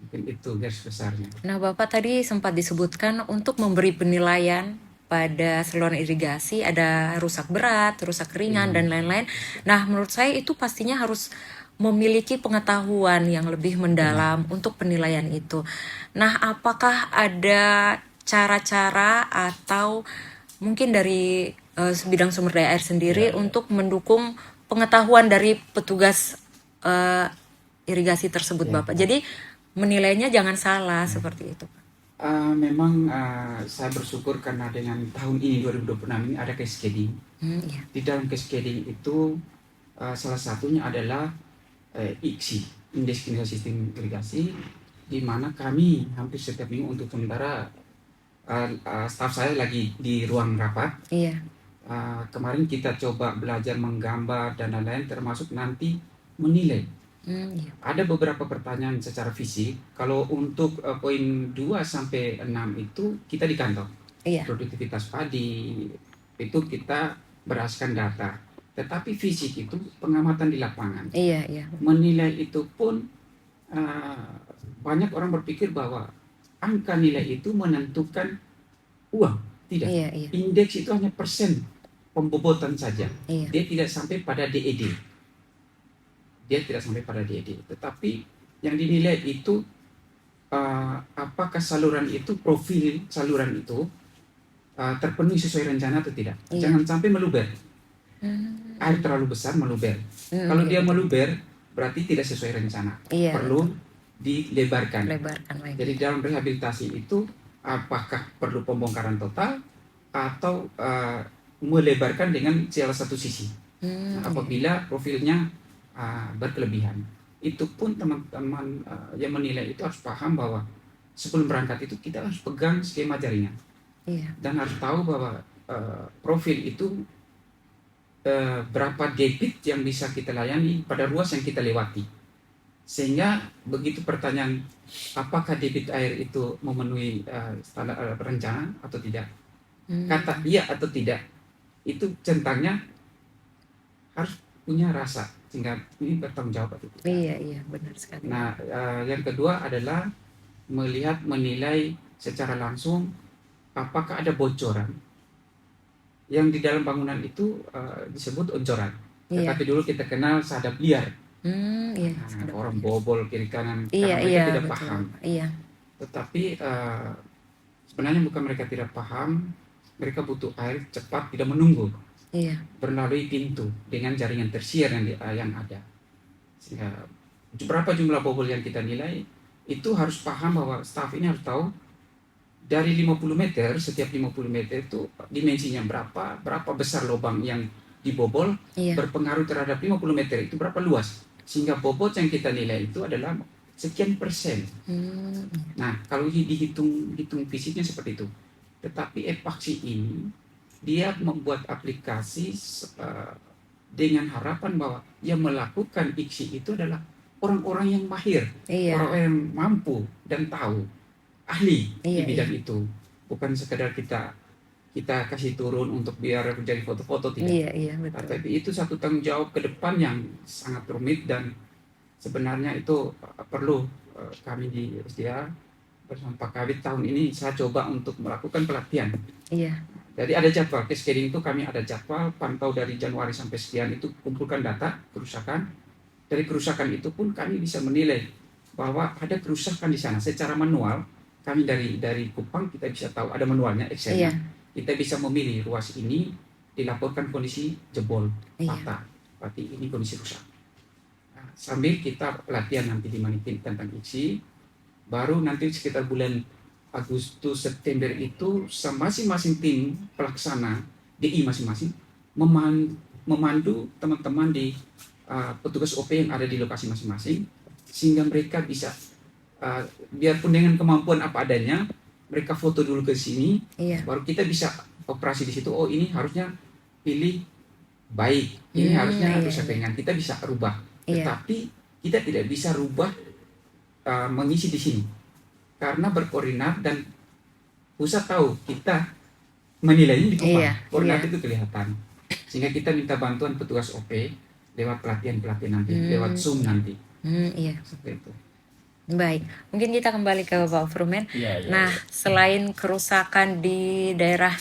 Mungkin itu garis besarnya. Nah, Bapak tadi sempat disebutkan untuk memberi penilaian pada saluran irigasi ada rusak berat, rusak ringan, dan lain-lain. Nah, menurut saya itu pastinya harus memiliki pengetahuan yang lebih mendalam untuk penilaian itu. Nah, apakah ada cara-cara atau mungkin dari bidang sumber daya air sendiri untuk mendukung pengetahuan dari petugas irigasi tersebut, Bapak? Jadi menilainya jangan salah seperti itu. Memang saya bersyukur karena dengan tahun ini 2026 ini ada cascading. Iya. Di dalam cascading itu salah satunya adalah IKSI, Indeks Kinerja Sistem Irigasi, di mana kami hampir setiap minggu untuk sementara staf saya lagi di ruang rapat. Iya. Kemarin kita coba belajar menggambar dan lain-lain, termasuk nanti menilai. Iya. Ada beberapa pertanyaan secara fisik. Kalau untuk poin 2 sampai 6 itu kita di kantor. Iya. Produktivitas padi itu kita berdasarkan data. Tetapi fisik itu pengamatan di lapangan. Iya. Menilai itu pun banyak orang berpikir bahwa angka nilai itu menentukan uang. Tidak. Iya. Indeks itu hanya persen pembobotan saja. Iya. Dia tidak sampai pada DED. Tetapi yang dinilai itu apakah saluran itu, profil saluran itu terpenuhi sesuai rencana atau tidak. Iya. Jangan sampai meluber. Air terlalu besar meluber. Kalau dia meluber berarti tidak sesuai rencana. Iya. Perlu dilebarkan. Lagi. Jadi dalam rehabilitasi itu apakah perlu pembongkaran total atau melebarkan dengan salah satu sisi. Apabila profilnya berkelebihan, itu pun teman-teman yang menilai itu harus paham bahwa sebelum berangkat itu kita harus pegang skema jaringan. Iya. Dan harus tahu bahwa profil itu berapa debit yang bisa kita layani pada ruas yang kita lewati, sehingga begitu pertanyaan apakah debit air itu memenuhi standar rencana atau tidak, kata iya atau tidak itu centangnya harus punya rasa sehingga ini bertanggung jawab atau tidak. Iya, benar sekali. Nah, yang kedua adalah menilai secara langsung apakah ada bocoran yang di dalam bangunan itu disebut oncoran. Iya. Tetapi dulu kita kenal sadap liar. Iya. Orang bobol kiri kanan Iya, karena mereka tidak betul. paham. Iya. Tetapi sebenarnya bukan mereka tidak paham, mereka butuh air cepat, tidak menunggu Iya. melalui pintu dengan jaringan tersier yang ada. Sehingga berapa jumlah bobol yang kita nilai, itu harus paham bahwa staf ini harus tahu dari 50 meter, setiap 50 meter itu dimensinya berapa besar lubang yang dibobol, Iya. berpengaruh terhadap 50 meter itu berapa luas. Sehingga bobot yang kita nilai itu adalah sekian persen. Nah, kalau dihitung fisiknya seperti itu. Tetapi epaksi ini, dia membuat aplikasi dengan harapan bahwa yang melakukan IKSI itu adalah orang-orang yang mahir, Iya. orang-orang yang mampu dan tahu, ahli Iya, di bidang itu. Bukan sekedar kita kasih turun untuk biar jadi foto-foto, tidak. Iya, betul. Tapi itu satu tanggung jawab ke depan yang sangat rumit, dan sebenarnya itu perlu kami di SDA bersama Pak Kabit tahun ini saya coba untuk melakukan pelatihan. Iya. Jadi ada jadwal cascading itu, kami ada jadwal pantau dari Januari sampai sekian, itu kumpulkan data kerusakan. Dari kerusakan itu pun kami bisa menilai bahwa ada kerusakan di sana secara manual. Kami dari Kupang kita bisa tahu, ada manualnya, Excel-nya. Iya. Kita bisa memilih ruas ini dilaporkan kondisi jebol, Iya. patah, berarti ini kondisi rusak. Nah, sambil kita latihan nanti di Manikin tentang IKSI, baru nanti sekitar bulan Agustus September itu masing-masing tim pelaksana DI masing-masing memandu teman-teman di petugas OP yang ada di lokasi masing-masing, sehingga mereka bisa biarpun dengan kemampuan apa adanya, mereka foto dulu ke sini, Iya. baru kita bisa operasi di situ. Oh, ini harusnya pilih baik, ini harusnya iya, rusak ringan, kita bisa rubah. Iya. Tetapi kita tidak bisa rubah mengisi di sini, karena berkoordinat dan pusat tahu kita menilainya di Kupang. Iya, Koordinat itu kelihatan, sehingga kita minta bantuan petugas OP lewat pelatihan nanti, lewat Zoom nanti. Iya. Seperti itu. Baik, mungkin kita kembali ke Bapak Frumen. Iya. Nah, selain kerusakan di daerah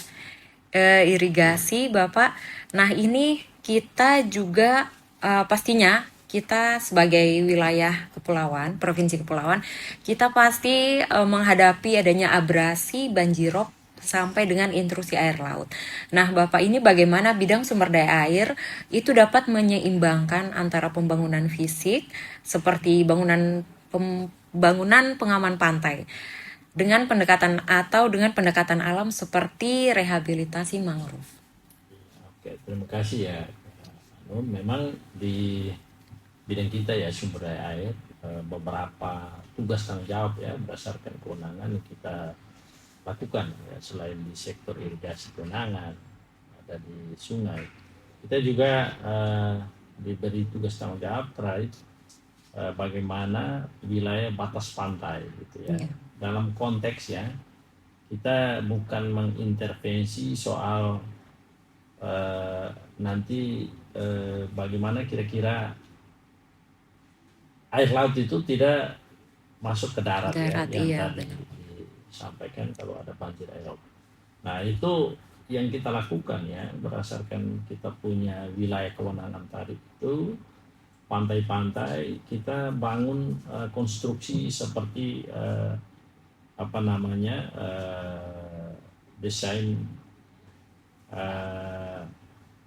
irigasi, Bapak, nah ini kita juga pastinya kita sebagai wilayah kepulauan, provinsi kepulauan, kita pasti menghadapi adanya abrasi, banjirop, sampai dengan intrusi air laut. Nah, Bapak, ini bagaimana bidang sumber daya air itu dapat menyeimbangkan antara pembangunan fisik seperti bangunan pengaman pantai dengan pendekatan alam seperti rehabilitasi mangrove. Oke, terima kasih ya. Memang di bidang kita ya sumber daya air, beberapa tugas tanggung jawab ya berdasarkan kewenangan yang kita lakukan ya, selain di sektor irigasi kewenangan ada di sungai, kita juga diberi tugas tanggung jawab terkait bagaimana wilayah batas pantai gitu ya. Iya. Dalam konteks ya kita bukan mengintervensi soal nanti bagaimana kira-kira air laut itu tidak masuk ke darat ya, yang iya, tadi benar. disampaikan kalau ada banjir air laut. Nah, itu yang kita lakukan ya berdasarkan kita punya wilayah kewenangan tadi itu, pantai-pantai kita bangun konstruksi seperti desain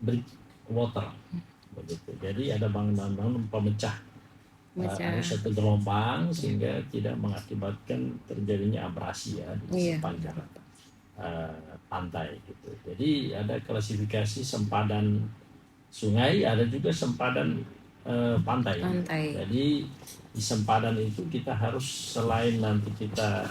breakwater begitu. Jadi ada bangunan pemecah satu gelombang sehingga tidak mengakibatkan terjadinya abrasi ya di sepanjang pantai gitu. Jadi ada klasifikasi sempadan sungai, ada juga sempadan pantai. Jadi di sempadan itu kita harus selain nanti kita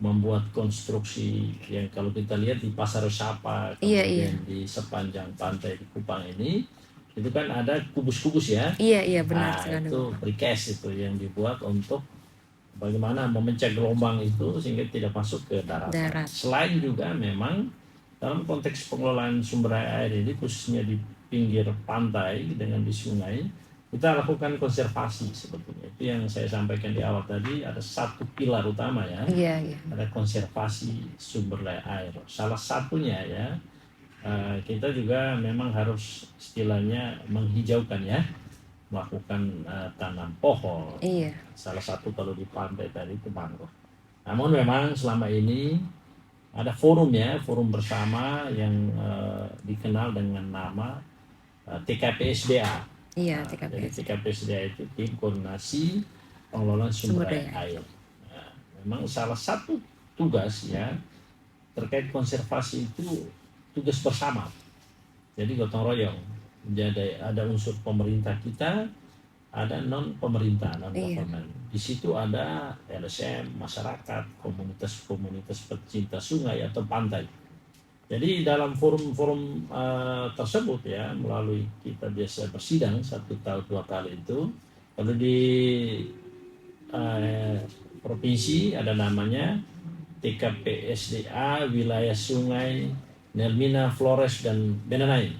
membuat konstruksi yang kalau kita lihat di Pasar Sapa kemudian di sepanjang pantai di Kupang ini itu kan ada kubus-kubus ya. Iya benar. Nah, itu precast itu yang dibuat untuk bagaimana memecah gelombang itu sehingga tidak masuk ke darat. Selain juga memang dalam konteks pengelolaan sumber daya air ini khususnya di pinggir pantai dengan di sungai, kita lakukan konservasi sebetulnya. Itu yang saya sampaikan di awal tadi, ada satu pilar utama ya. Iya. Ada konservasi sumber daya air. Salah satunya ya kita juga memang harus istilahnya menghijaukan ya, melakukan tanam pohon. Iya. Salah satu kalau di pantai tadi itu mangrove. Namun memang selama ini ada forum ya, forum bersama yang dikenal dengan nama TKPSDA. Iya, Jadi TKPS. TKPSDA itu Tim Koordinasi Pengelolaan Sumber Sumber daya. Air. Nah, memang salah satu tugas ya terkait konservasi itu tugas bersama. Jadi gotong royong. Jadi ada unsur pemerintah kita, ada non pemerintah, non Iya. government. Di situ ada LSM, masyarakat, komunitas-komunitas pecinta sungai atau pantai. Jadi dalam forum-forum tersebut ya, melalui kita biasa bersidang 1 tahun 2 kali itu. Kalau di provinsi ada namanya TKPSDA Wilayah Sungai Nelmina, Flores, dan Benanai.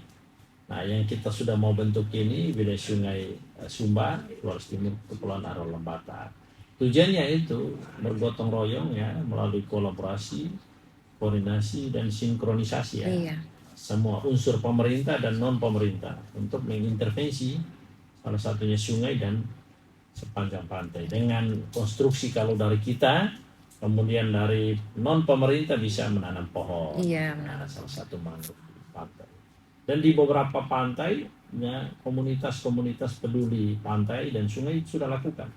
Nah, yang kita sudah mau bentuk ini wilayah Sungai Sumba, Flores Timur, Kepulauan Aro Lembata. Tujuannya itu bergotong royong ya melalui kolaborasi, koordinasi, dan sinkronisasi ya. Iya. Semua unsur pemerintah dan non pemerintah untuk mengintervensi salah satunya sungai dan sepanjang pantai dengan konstruksi kalau dari kita, kemudian dari non pemerintah bisa menanam pohon. Iya, Nah, benar. salah satu mangrove di pantai. Dan di beberapa pantai ya, komunitas-komunitas peduli pantai dan sungai sudah lakukan.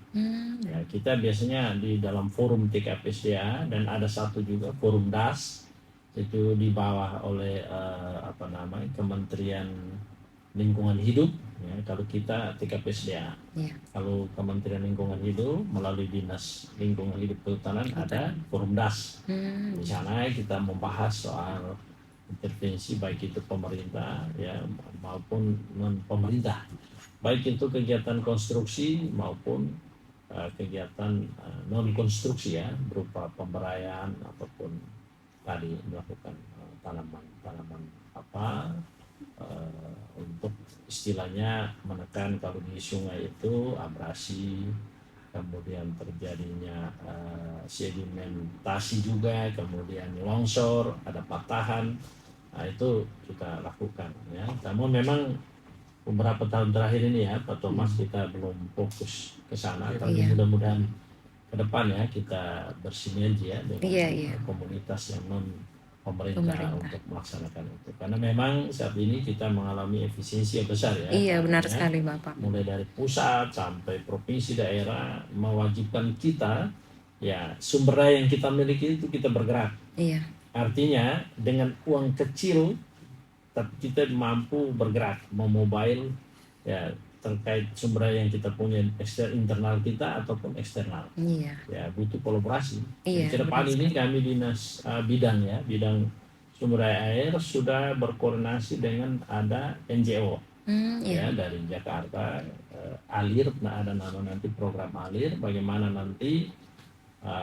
Ya, kita biasanya di dalam forum TKPSDA dan ada satu juga forum DAS itu di bawah oleh Kementerian Lingkungan Hidup ya, kalau kita TKPSDA. Iya. Kalau Kementerian Lingkungan Hidup melalui Dinas Lingkungan Hidup Kehutanan ada forum DAS. Di sana kita membahas soal intervensi baik itu pemerintah ya maupun non pemerintah, baik itu kegiatan konstruksi maupun kegiatan non konstruksi ya berupa pemberayaan ataupun tadi melakukan tanaman untuk istilahnya menekan kalau di sungai itu abrasi, kemudian terjadinya sedimentasi juga, kemudian longsor, ada patahan. Nah, itu kita lakukan ya. Namun memang beberapa tahun terakhir ini ya Pak Thomas kita belum fokus ke sana, tapi Iya. mudah-mudahan ke depan ya kita bersinergi ya dengan Iya. komunitas yang non pemerintah untuk melaksanakan itu. Karena memang saat ini kita mengalami efisiensi yang besar ya. Iya, benar ya. sekali Bapak. Mulai dari pusat sampai provinsi daerah mewajibkan kita ya sumber daya yang kita miliki itu kita bergerak. Iya. Artinya dengan uang kecil tapi kita mampu bergerak, memobile ya terkait sumber daya yang kita punya internal kita ataupun eksternal. Iya. Ya butuh kolaborasi. Iya, Ke depan benar ini kami dinas bidang sumber daya air sudah berkoordinasi dengan ada NGO ya dari Jakarta, Alir, ada nama nanti program Alir, bagaimana nanti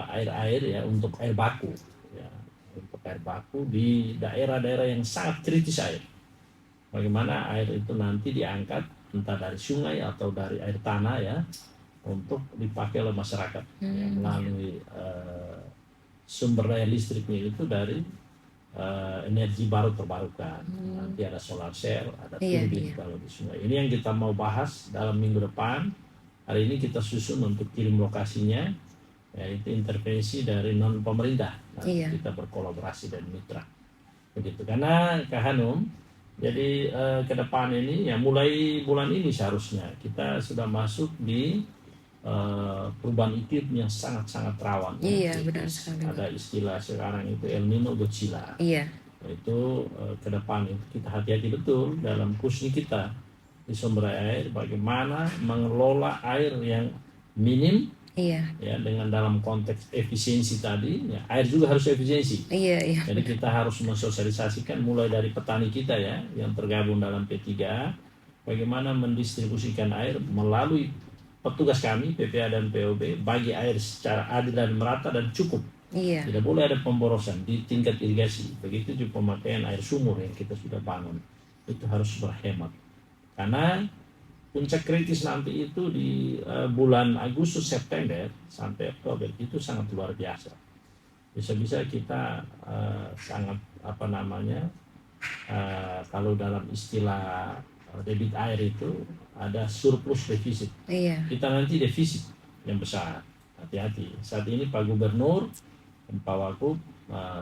air-air ya untuk air baku ya untuk air baku di daerah-daerah yang sangat kritis air. Bagaimana air itu nanti diangkat entah dari sungai atau dari air tanah ya untuk dipakai oleh masyarakat ya, melalui sumber daya listriknya itu dari energi baru terbarukan. Nanti ada solar cell, ada turbin kalau di sungai. Ini yang kita mau bahas dalam minggu depan. Hari ini kita susun untuk kirim lokasinya, yaitu intervensi dari non pemerintah. Nanti kita berkolaborasi dan mitra. Begitu. Karena Kak Hanum, jadi ke depan ini ya mulai bulan ini seharusnya kita sudah masuk di perubahan iklim yang sangat-sangat rawan. Iya, benar sekali. Ada istilah sekarang itu El Nino Godzilla. Iya. Itu ke depan itu kita hati-hati betul dalam kursi kita di sumber air, bagaimana mengelola air yang minim. Iya. Ya dengan dalam konteks efisiensi tadi, ya, air juga harus efisiensi. Iya. Jadi kita harus mensosialisasikan mulai dari petani kita ya yang tergabung dalam P3A, bagaimana mendistribusikan air melalui petugas kami PPA dan POB bagi air secara adil dan merata dan cukup. Iya. Tidak boleh ada pemborosan di tingkat irigasi. Begitu juga pemakaian air sumur yang kita sudah bangun itu harus berhemat. Karena puncak kritis nanti itu di bulan Agustus September sampai Oktober itu sangat luar biasa. Bisa-bisa kita sangat kalau dalam istilah debit air itu ada surplus defisit. Iya. Kita nanti defisit yang besar. Hati-hati. Saat ini Pak Gubernur Pak Wagub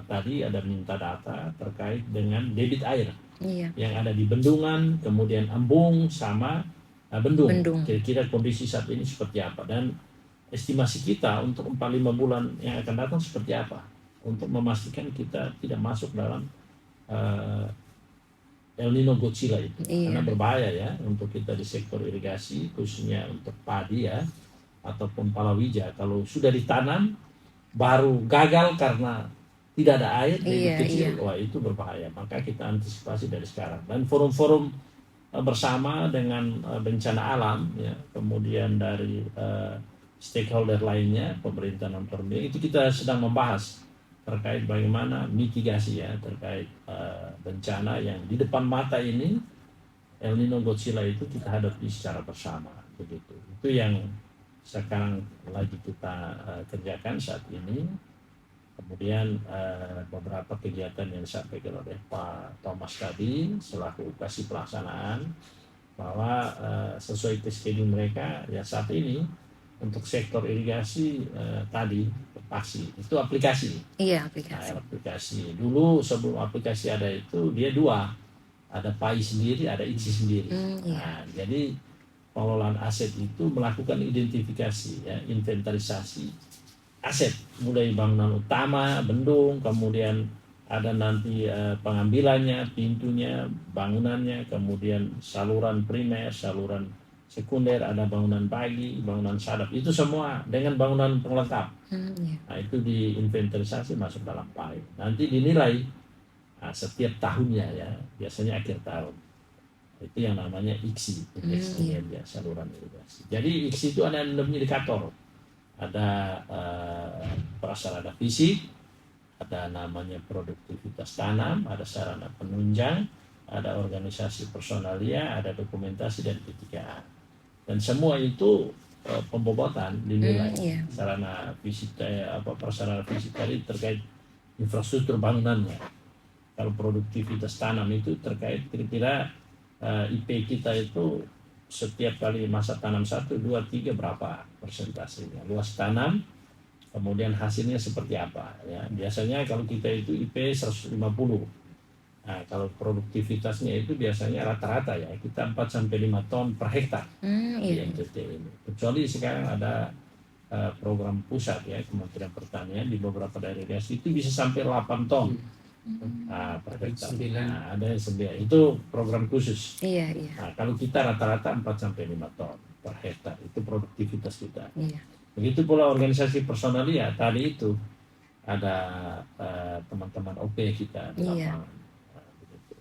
tadi ada minta data terkait dengan debit air Iya. yang ada di bendungan, kemudian embung sama bendung. Bendung. Kira-kira kondisi saat ini seperti apa, dan estimasi kita untuk 4-5 bulan yang akan datang seperti apa, untuk memastikan kita tidak masuk dalam El Nino Godzilla itu. Iya. Karena berbahaya ya untuk kita di sektor irigasi, khususnya untuk padi ya, ataupun palawija. Kalau sudah ditanam baru gagal karena tidak ada air, debit kecil, wah itu berbahaya. Maka kita antisipasi dari sekarang. Dan forum-forum bersama dengan bencana alam ya, kemudian dari stakeholder lainnya, pemerintah non pemerintah, itu kita sedang membahas terkait bagaimana mitigasi ya terkait bencana yang di depan mata ini, El Nino Godzilla itu kita hadapi secara bersama begitu. Itu yang sekarang lagi kita kerjakan saat ini. Kemudian beberapa kegiatan yang disampaikan oleh Pak Thomas tadi selaku kasih pelaksanaan, bahwa sesuai schedule mereka ya saat ini untuk sektor irigasi tadi pasti itu aplikasi. Iya, aplikasi. Aplikasi dulu sebelum aplikasi ada itu dia dua, ada PAI sendiri, ada ICI sendiri. Iya. Jadi pengelolaan aset itu melakukan identifikasi ya, inventarisasi aset, mulai bangunan utama, bendung, kemudian ada nanti pengambilannya, pintunya, bangunannya, kemudian saluran primer, saluran sekunder, ada bangunan pagi, bangunan sadap, itu semua dengan bangunan pengelengkap. Iya. Nah itu diinventarisasi masuk dalam PAI. Nanti dinilai setiap tahunnya ya, biasanya akhir tahun. Itu yang namanya IKSI, indeks kinerja saluran irigasi. Jadi IKSI itu ada 6 indikator. Ada prasarana fisik, ada namanya produktivitas tanam, ada sarana penunjang, ada organisasi personalia, ada dokumentasi dan P3A. Dan semua itu pembobotan dinilai. Sarana fisik prasarana fisik tadi terkait infrastruktur bangunannya. Kalau produktivitas tanam itu terkait kira-kira IP kita itu setiap kali masa tanam 1, 2, 3 berapa persentasenya, luas tanam, kemudian hasilnya seperti apa ya. Biasanya kalau kita itu IP 150. Nah, kalau produktivitasnya itu biasanya rata-rata ya kita 4-5 ton per hektar di NTT ini. Kecuali sekarang ada program pusat ya, Kementerian Pertanian di beberapa daerah irigasi itu bisa sampai 8 ton. Per hektar. Nah, ada 9. Itu program khusus. Iya. Nah, kalau kita rata-rata 4-5 ton per hektar, itu produktivitas kita. Iya. Begitu pula organisasi personalia tadi itu ada teman-teman OP kita di lapangan.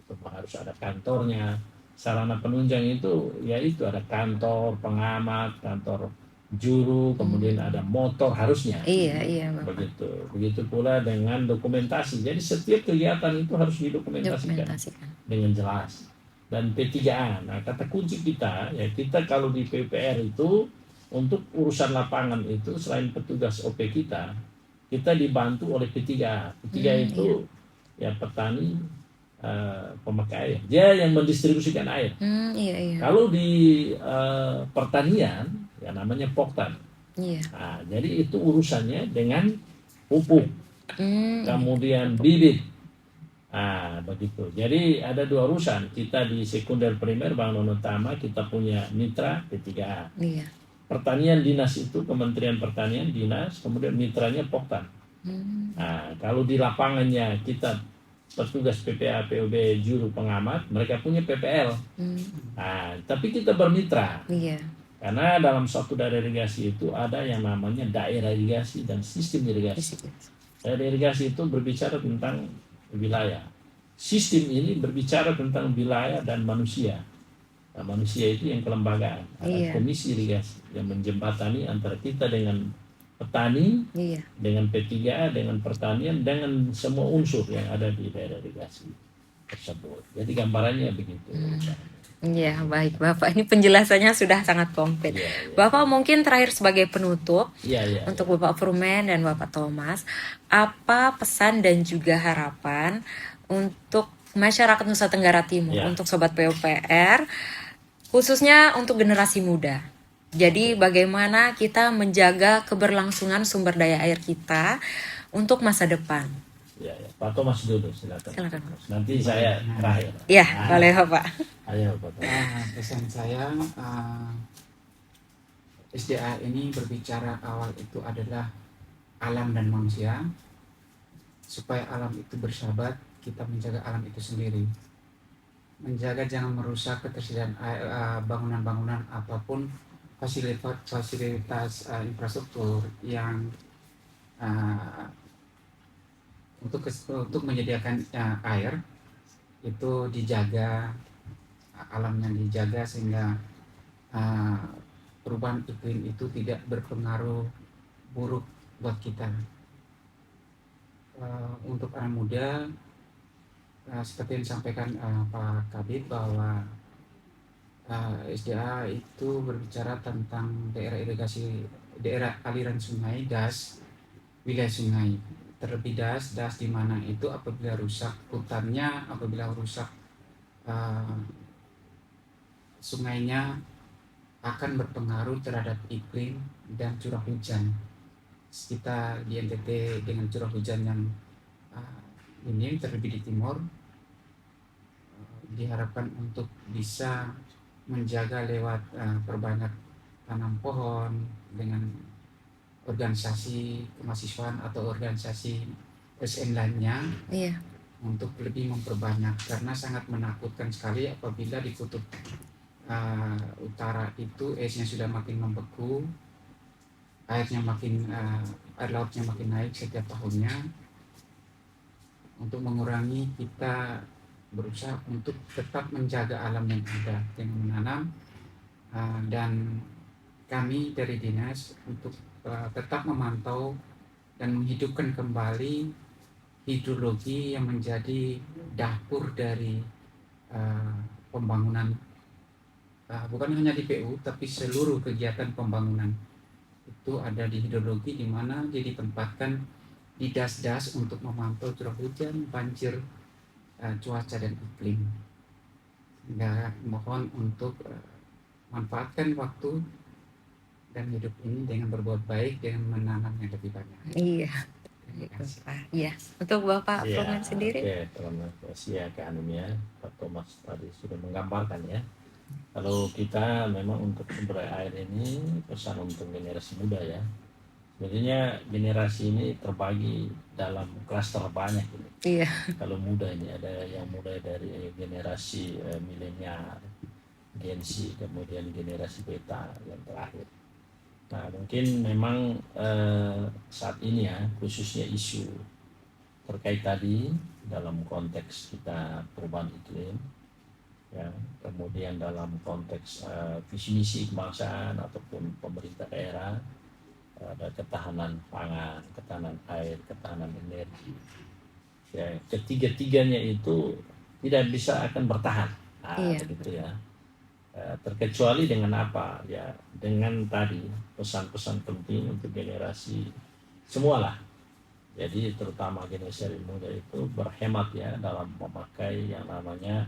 Itu harus ada kantornya. Sarana penunjang itu yaitu ada kantor pengamat, kantor juru, kemudian ada motor harusnya. Iya. Begitu pula dengan dokumentasi. Jadi setiap kegiatan itu harus didokumentasikan dengan jelas. Dan P3A. Nah, kata kunci kita ya, kita kalau di PUPR itu untuk urusan lapangan itu selain petugas OP kita dibantu oleh P3A. P3A itu ya petani pemakai air. Dia yang mendistribusikan air. Kalau di pertanian ya namanya Poktan. Nah, jadi itu urusannya dengan pupuk, kemudian bibit. Nah, begitu. Jadi ada 2 urusan. Kita di sekunder primer bangunan utama kita punya mitra P3A. Pertanian dinas itu Kementerian Pertanian dinas, kemudian mitranya Poktan. Nah, kalau di lapangannya kita petugas PPA, POB, juru pengamat, mereka punya PPL. Nah, tapi kita bermitra. Karena dalam suatu daerah irigasi itu ada yang namanya daerah irigasi dan sistem irigasi. Daerah irigasi itu berbicara tentang wilayah. Sistem ini berbicara tentang wilayah dan manusia. Nah, manusia itu yang kelembagaan. Ada komisi irigasi yang menjembatani antara kita dengan petani, dengan P3A, dengan pertanian, dengan semua unsur yang ada di daerah irigasi tersebut. Jadi gambarannya begitu. Iya, baik Bapak. Ini penjelasannya sudah sangat komplit. Bapak mungkin terakhir sebagai penutup untuk Bapak Frumen dan Bapak Thomas, apa pesan dan juga harapan untuk masyarakat Nusa Tenggara Timur, untuk Sobat PUPR, khususnya untuk generasi muda? Jadi bagaimana kita menjaga keberlangsungan sumber daya air kita, untuk masa depan. Ya, ya. Pak Thomas dulu, silakan. Silakan. Nanti saya terakhir. Ya, boleh Bapak. Ayo Pak Thomas. Pesan saya, SDA ini berbicara awal itu adalah alam dan manusia. Supaya alam itu bersahabat, kita menjaga alam itu sendiri. Menjaga jangan merusak ketersediaan bangunan-bangunan apapun, fasilitas infrastruktur yang untuk menyediakan air itu dijaga, alamnya dijaga sehingga perubahan iklim itu tidak berpengaruh buruk buat kita. Untuk anak muda, seperti yang disampaikan Pak Kabid bahwa SDA itu berbicara tentang daerah irigasi, daerah aliran sungai, das, wilayah sungai. Terlebih das di mana itu apabila rusak hutannya, apabila rusak sungainya, akan berpengaruh terhadap iklim dan curah hujan. Kita di NTT dengan curah hujan yang minim, terlebih di timur, diharapkan untuk bisa menjaga lewat perbanyak tanam pohon dengan organisasi kemahasiswaan atau organisasi SN lainnya. Iya. Untuk lebih memperbanyak, karena sangat menakutkan sekali apabila di kutub utara itu esnya sudah makin membeku, air lautnya makin naik setiap tahunnya. Untuk mengurangi, kita berusaha untuk tetap menjaga alam yang ada dengan menanam, dan kami dari dinas untuk tetap memantau dan menghidupkan kembali hidrologi yang menjadi dapur dari pembangunan, bukan hanya di PU tapi seluruh kegiatan pembangunan itu ada di hidrologi, di mana dia ditempatkan di das-das untuk memantau curah hujan, banjir, cuaca dan iklim. Sehingga mohon untuk manfaatkan waktu dan hidup ini dengan berbuat baik, dengan menanam yang lebih banyak. Iya. Terima kasih. Iya. Untuk Bapak Ya, Proman sendiri? Oke, terima kasih ya ke Anumia. Pak Thomas tadi sudah menggambarkan ya. Kalau kita memang untuk sumber air ini pesan untuk generasi muda ya. Sebenarnya generasi ini terbagi dalam klaster banyak ini. Iya. Kalau muda ini ada yang mulai dari generasi milenial, Gen Z, kemudian generasi beta yang terakhir. Nah, mungkin memang saat ini ya, khususnya isu terkait tadi dalam konteks kita perubahan iklim, ya, kemudian dalam konteks visi misi kebangsaan ataupun pemerintah daerah, ada ketahanan pangan, ketahanan air, ketahanan energi. Ya, ketiga-tiganya itu tidak bisa akan bertahan. Nah, Iya. begitu ya. Terkecuali dengan apa? Ya, dengan tadi pesan-pesan penting untuk generasi semualah. Jadi terutama generasi muda itu berhemat ya dalam memakai yang namanya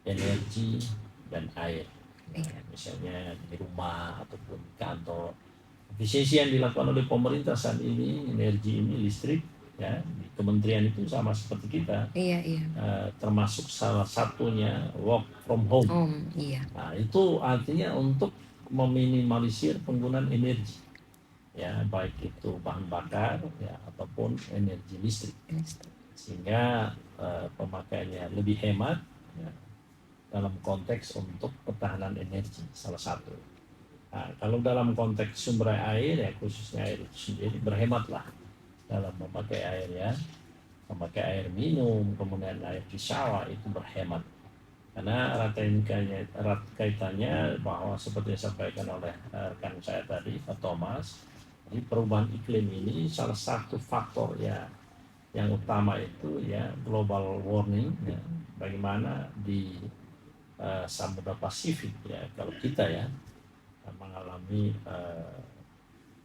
energi dan air. Iya. Misalnya di rumah ataupun kantor. Efisiensi yang dilakukan oleh pemerintah saat ini, energi ini, listrik, ya, di kementerian itu sama seperti kita. Iya, iya. Termasuk salah satunya work from home. Iya. Nah, itu artinya untuk meminimalisir penggunaan energi, ya, baik itu bahan bakar ya ataupun energi listrik, sehingga pemakaiannya lebih hemat ya, dalam konteks untuk pertahanan energi salah satu. Nah, kalau dalam konteks sumber air ya khususnya air itu sendiri berhematlah dalam memakai air ya, memakai air minum, kemudian air di sawah itu berhemat. Karena erat kaitannya bahwa seperti yang disampaikan oleh rekan saya tadi, Pak Thomas, di perubahan iklim ini salah satu faktor ya yang utama itu ya global warming ya, bagaimana di Samudra Pasifik ya kalau kita ya mengalami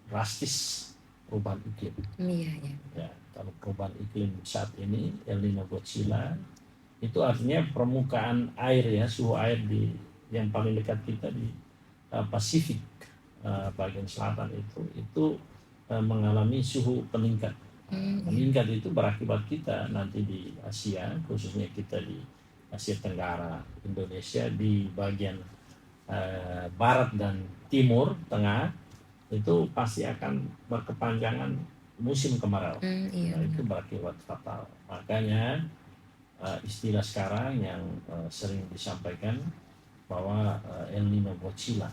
drastis perubahan iklim. Iya, iya. Ya, kalau perubahan iklim saat ini El Nino Godzilla itu artinya permukaan air ya, suhu air di yang paling dekat kita di Pasifik bagian selatan itu mengalami suhu peningkat Meningkat itu berakibat kita nanti di Asia, khususnya kita di Asia Tenggara, Indonesia di bagian barat dan timur tengah itu pasti akan berkepanjangan musim kemarau. Iya, Nah, itu berakibat fatal. Makanya istilah sekarang yang sering disampaikan bahwa El Nino Godzilla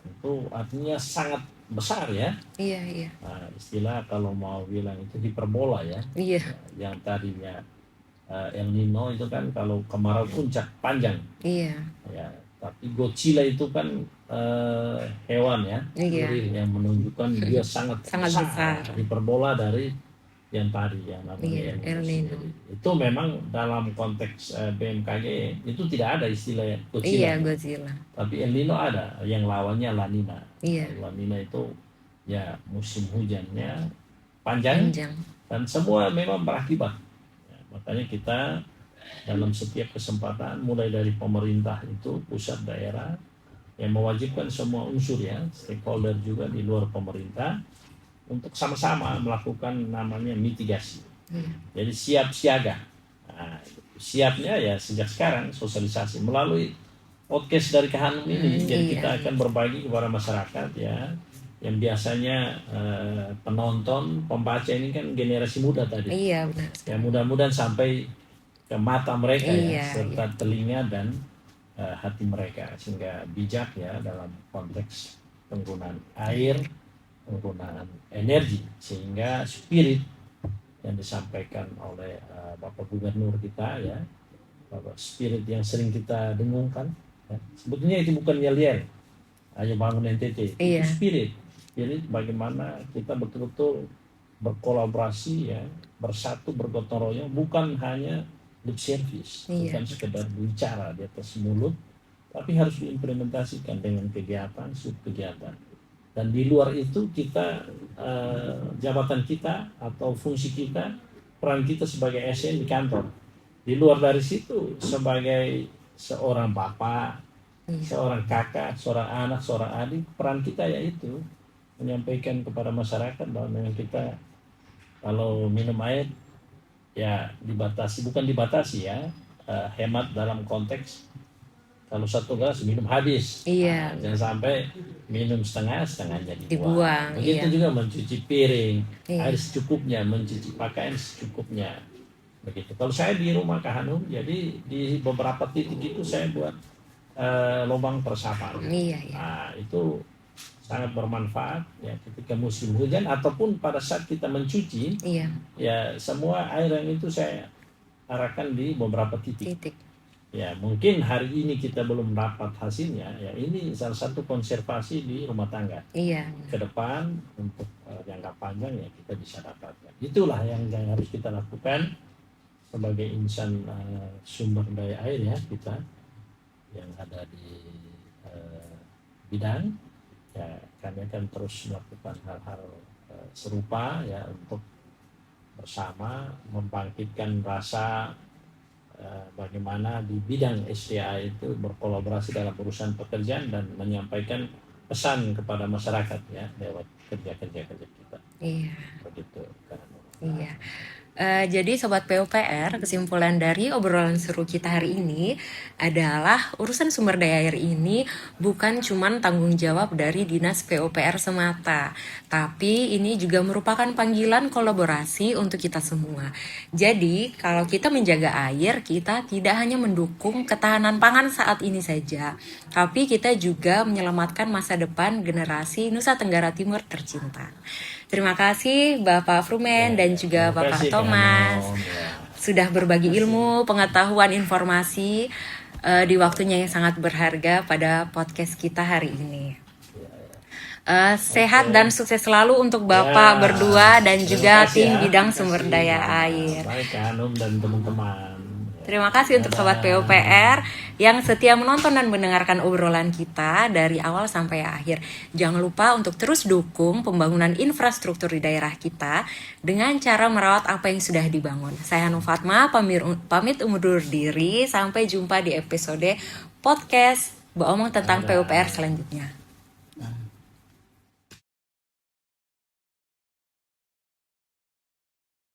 itu artinya sangat besar ya. iya. Nah, istilah kalau mau bilang itu hiperbola ya. Iya, Yang tadinya El Nino itu kan kalau kemarau puncak panjang iya, ya. Tapi Godzilla itu kan hewan ya, iya. yang menunjukkan dia sangat besar. hiperbola dari yang tadi yang namanya Iya, El Nino. sendiri. Itu memang dalam konteks BMKG itu tidak ada istilah Godzilla. Iya, Godzilla. Tapi El Nino ada, yang lawannya La Nina. Iya. La Nina itu ya musim hujannya panjang. Dan semua memang berakibat. Ya, makanya kita dalam setiap kesempatan mulai dari pemerintah itu pusat daerah yang mewajibkan semua unsur ya, stakeholder juga di luar pemerintah untuk sama-sama melakukan namanya mitigasi. Jadi siap siaga. Nah, siapnya ya sejak sekarang sosialisasi melalui podcast dari Kahanum ini. Jadi kita akan berbagi kepada masyarakat ya, yang biasanya penonton, pembaca ini kan generasi muda tadi. Iya, benar. Ya mudah-mudahan sampai ke mata mereka ya, serta telinga dan hati mereka sehingga bijak ya dalam konteks penggunaan air, penggunaan energi, sehingga spirit yang disampaikan oleh Bapak Gubernur kita ya, Bapak spirit yang sering kita dengungkan ya. Sebetulnya itu bukan yel-yel ayo bangun NTT, itu spirit bagaimana kita betul-betul berkolaborasi ya, bersatu bergotong royong, bukan hanya lip service, bukan sekedar bicara di atas mulut, tapi harus diimplementasikan dengan kegiatan, subkegiatan. Dan di luar itu kita jabatan kita atau fungsi kita, peran kita sebagai ASN di kantor. Di luar dari situ sebagai seorang bapak, seorang kakak, seorang anak, seorang adik, peran kita yaitu menyampaikan kepada masyarakat bahwa memang kita kalau minum air ya bukan dibatasi ya, hemat dalam konteks kalau 1 gelas minum habis. Iya. Jangan sampai minum setengahnya dibuang. Begitu juga mencuci piring, air secukupnya, mencuci pakaian secukupnya. Begitu. Kalau saya di rumah Kahanum, jadi di beberapa titik itu saya buat lubang peresapan. Nah, itu sangat bermanfaat ya ketika musim hujan ataupun pada saat kita mencuci. Ya semua air yang itu saya arahkan di beberapa titik. Ya mungkin hari ini kita belum dapat hasilnya ya, ini salah satu konservasi di rumah tangga. Ke depan untuk jangka panjang ya kita bisa dapatkan. Itulah yang harus kita lakukan sebagai insan sumber daya air ya kita yang ada di bidang. Ya, kami akan terus melakukan hal-hal serupa ya untuk bersama membangkitkan rasa bagaimana di bidang SDA itu berkolaborasi dalam urusan pekerjaan dan menyampaikan pesan kepada masyarakat ya lewat kerja kita. Begitu kan. Iya. Jadi Sobat PUPR, kesimpulan dari obrolan seru kita hari ini adalah urusan sumber daya air ini bukan cuman tanggung jawab dari Dinas PUPR semata, tapi ini juga merupakan panggilan kolaborasi untuk kita semua. Jadi kalau kita menjaga air, kita tidak hanya mendukung ketahanan pangan saat ini saja, tapi kita juga menyelamatkan masa depan generasi Nusa Tenggara Timur tercinta. Terima kasih Bapak Frumen dan juga Bapak Thomas sudah berbagi ilmu, pengetahuan, informasi di waktunya yang sangat berharga pada podcast kita hari ini. Sehat dan sukses selalu untuk Bapak berdua dan juga tim bidang sumber daya air. Baik Hanum dan teman-teman. Terima kasih untuk Sobat PUPR yang setia menonton dan mendengarkan obrolan kita dari awal sampai akhir. Jangan lupa untuk terus dukung pembangunan infrastruktur di daerah kita dengan cara merawat apa yang sudah dibangun. Saya Hanum Fatma, pamit undur diri. Sampai jumpa di episode podcast Omong tentang PUPR selanjutnya.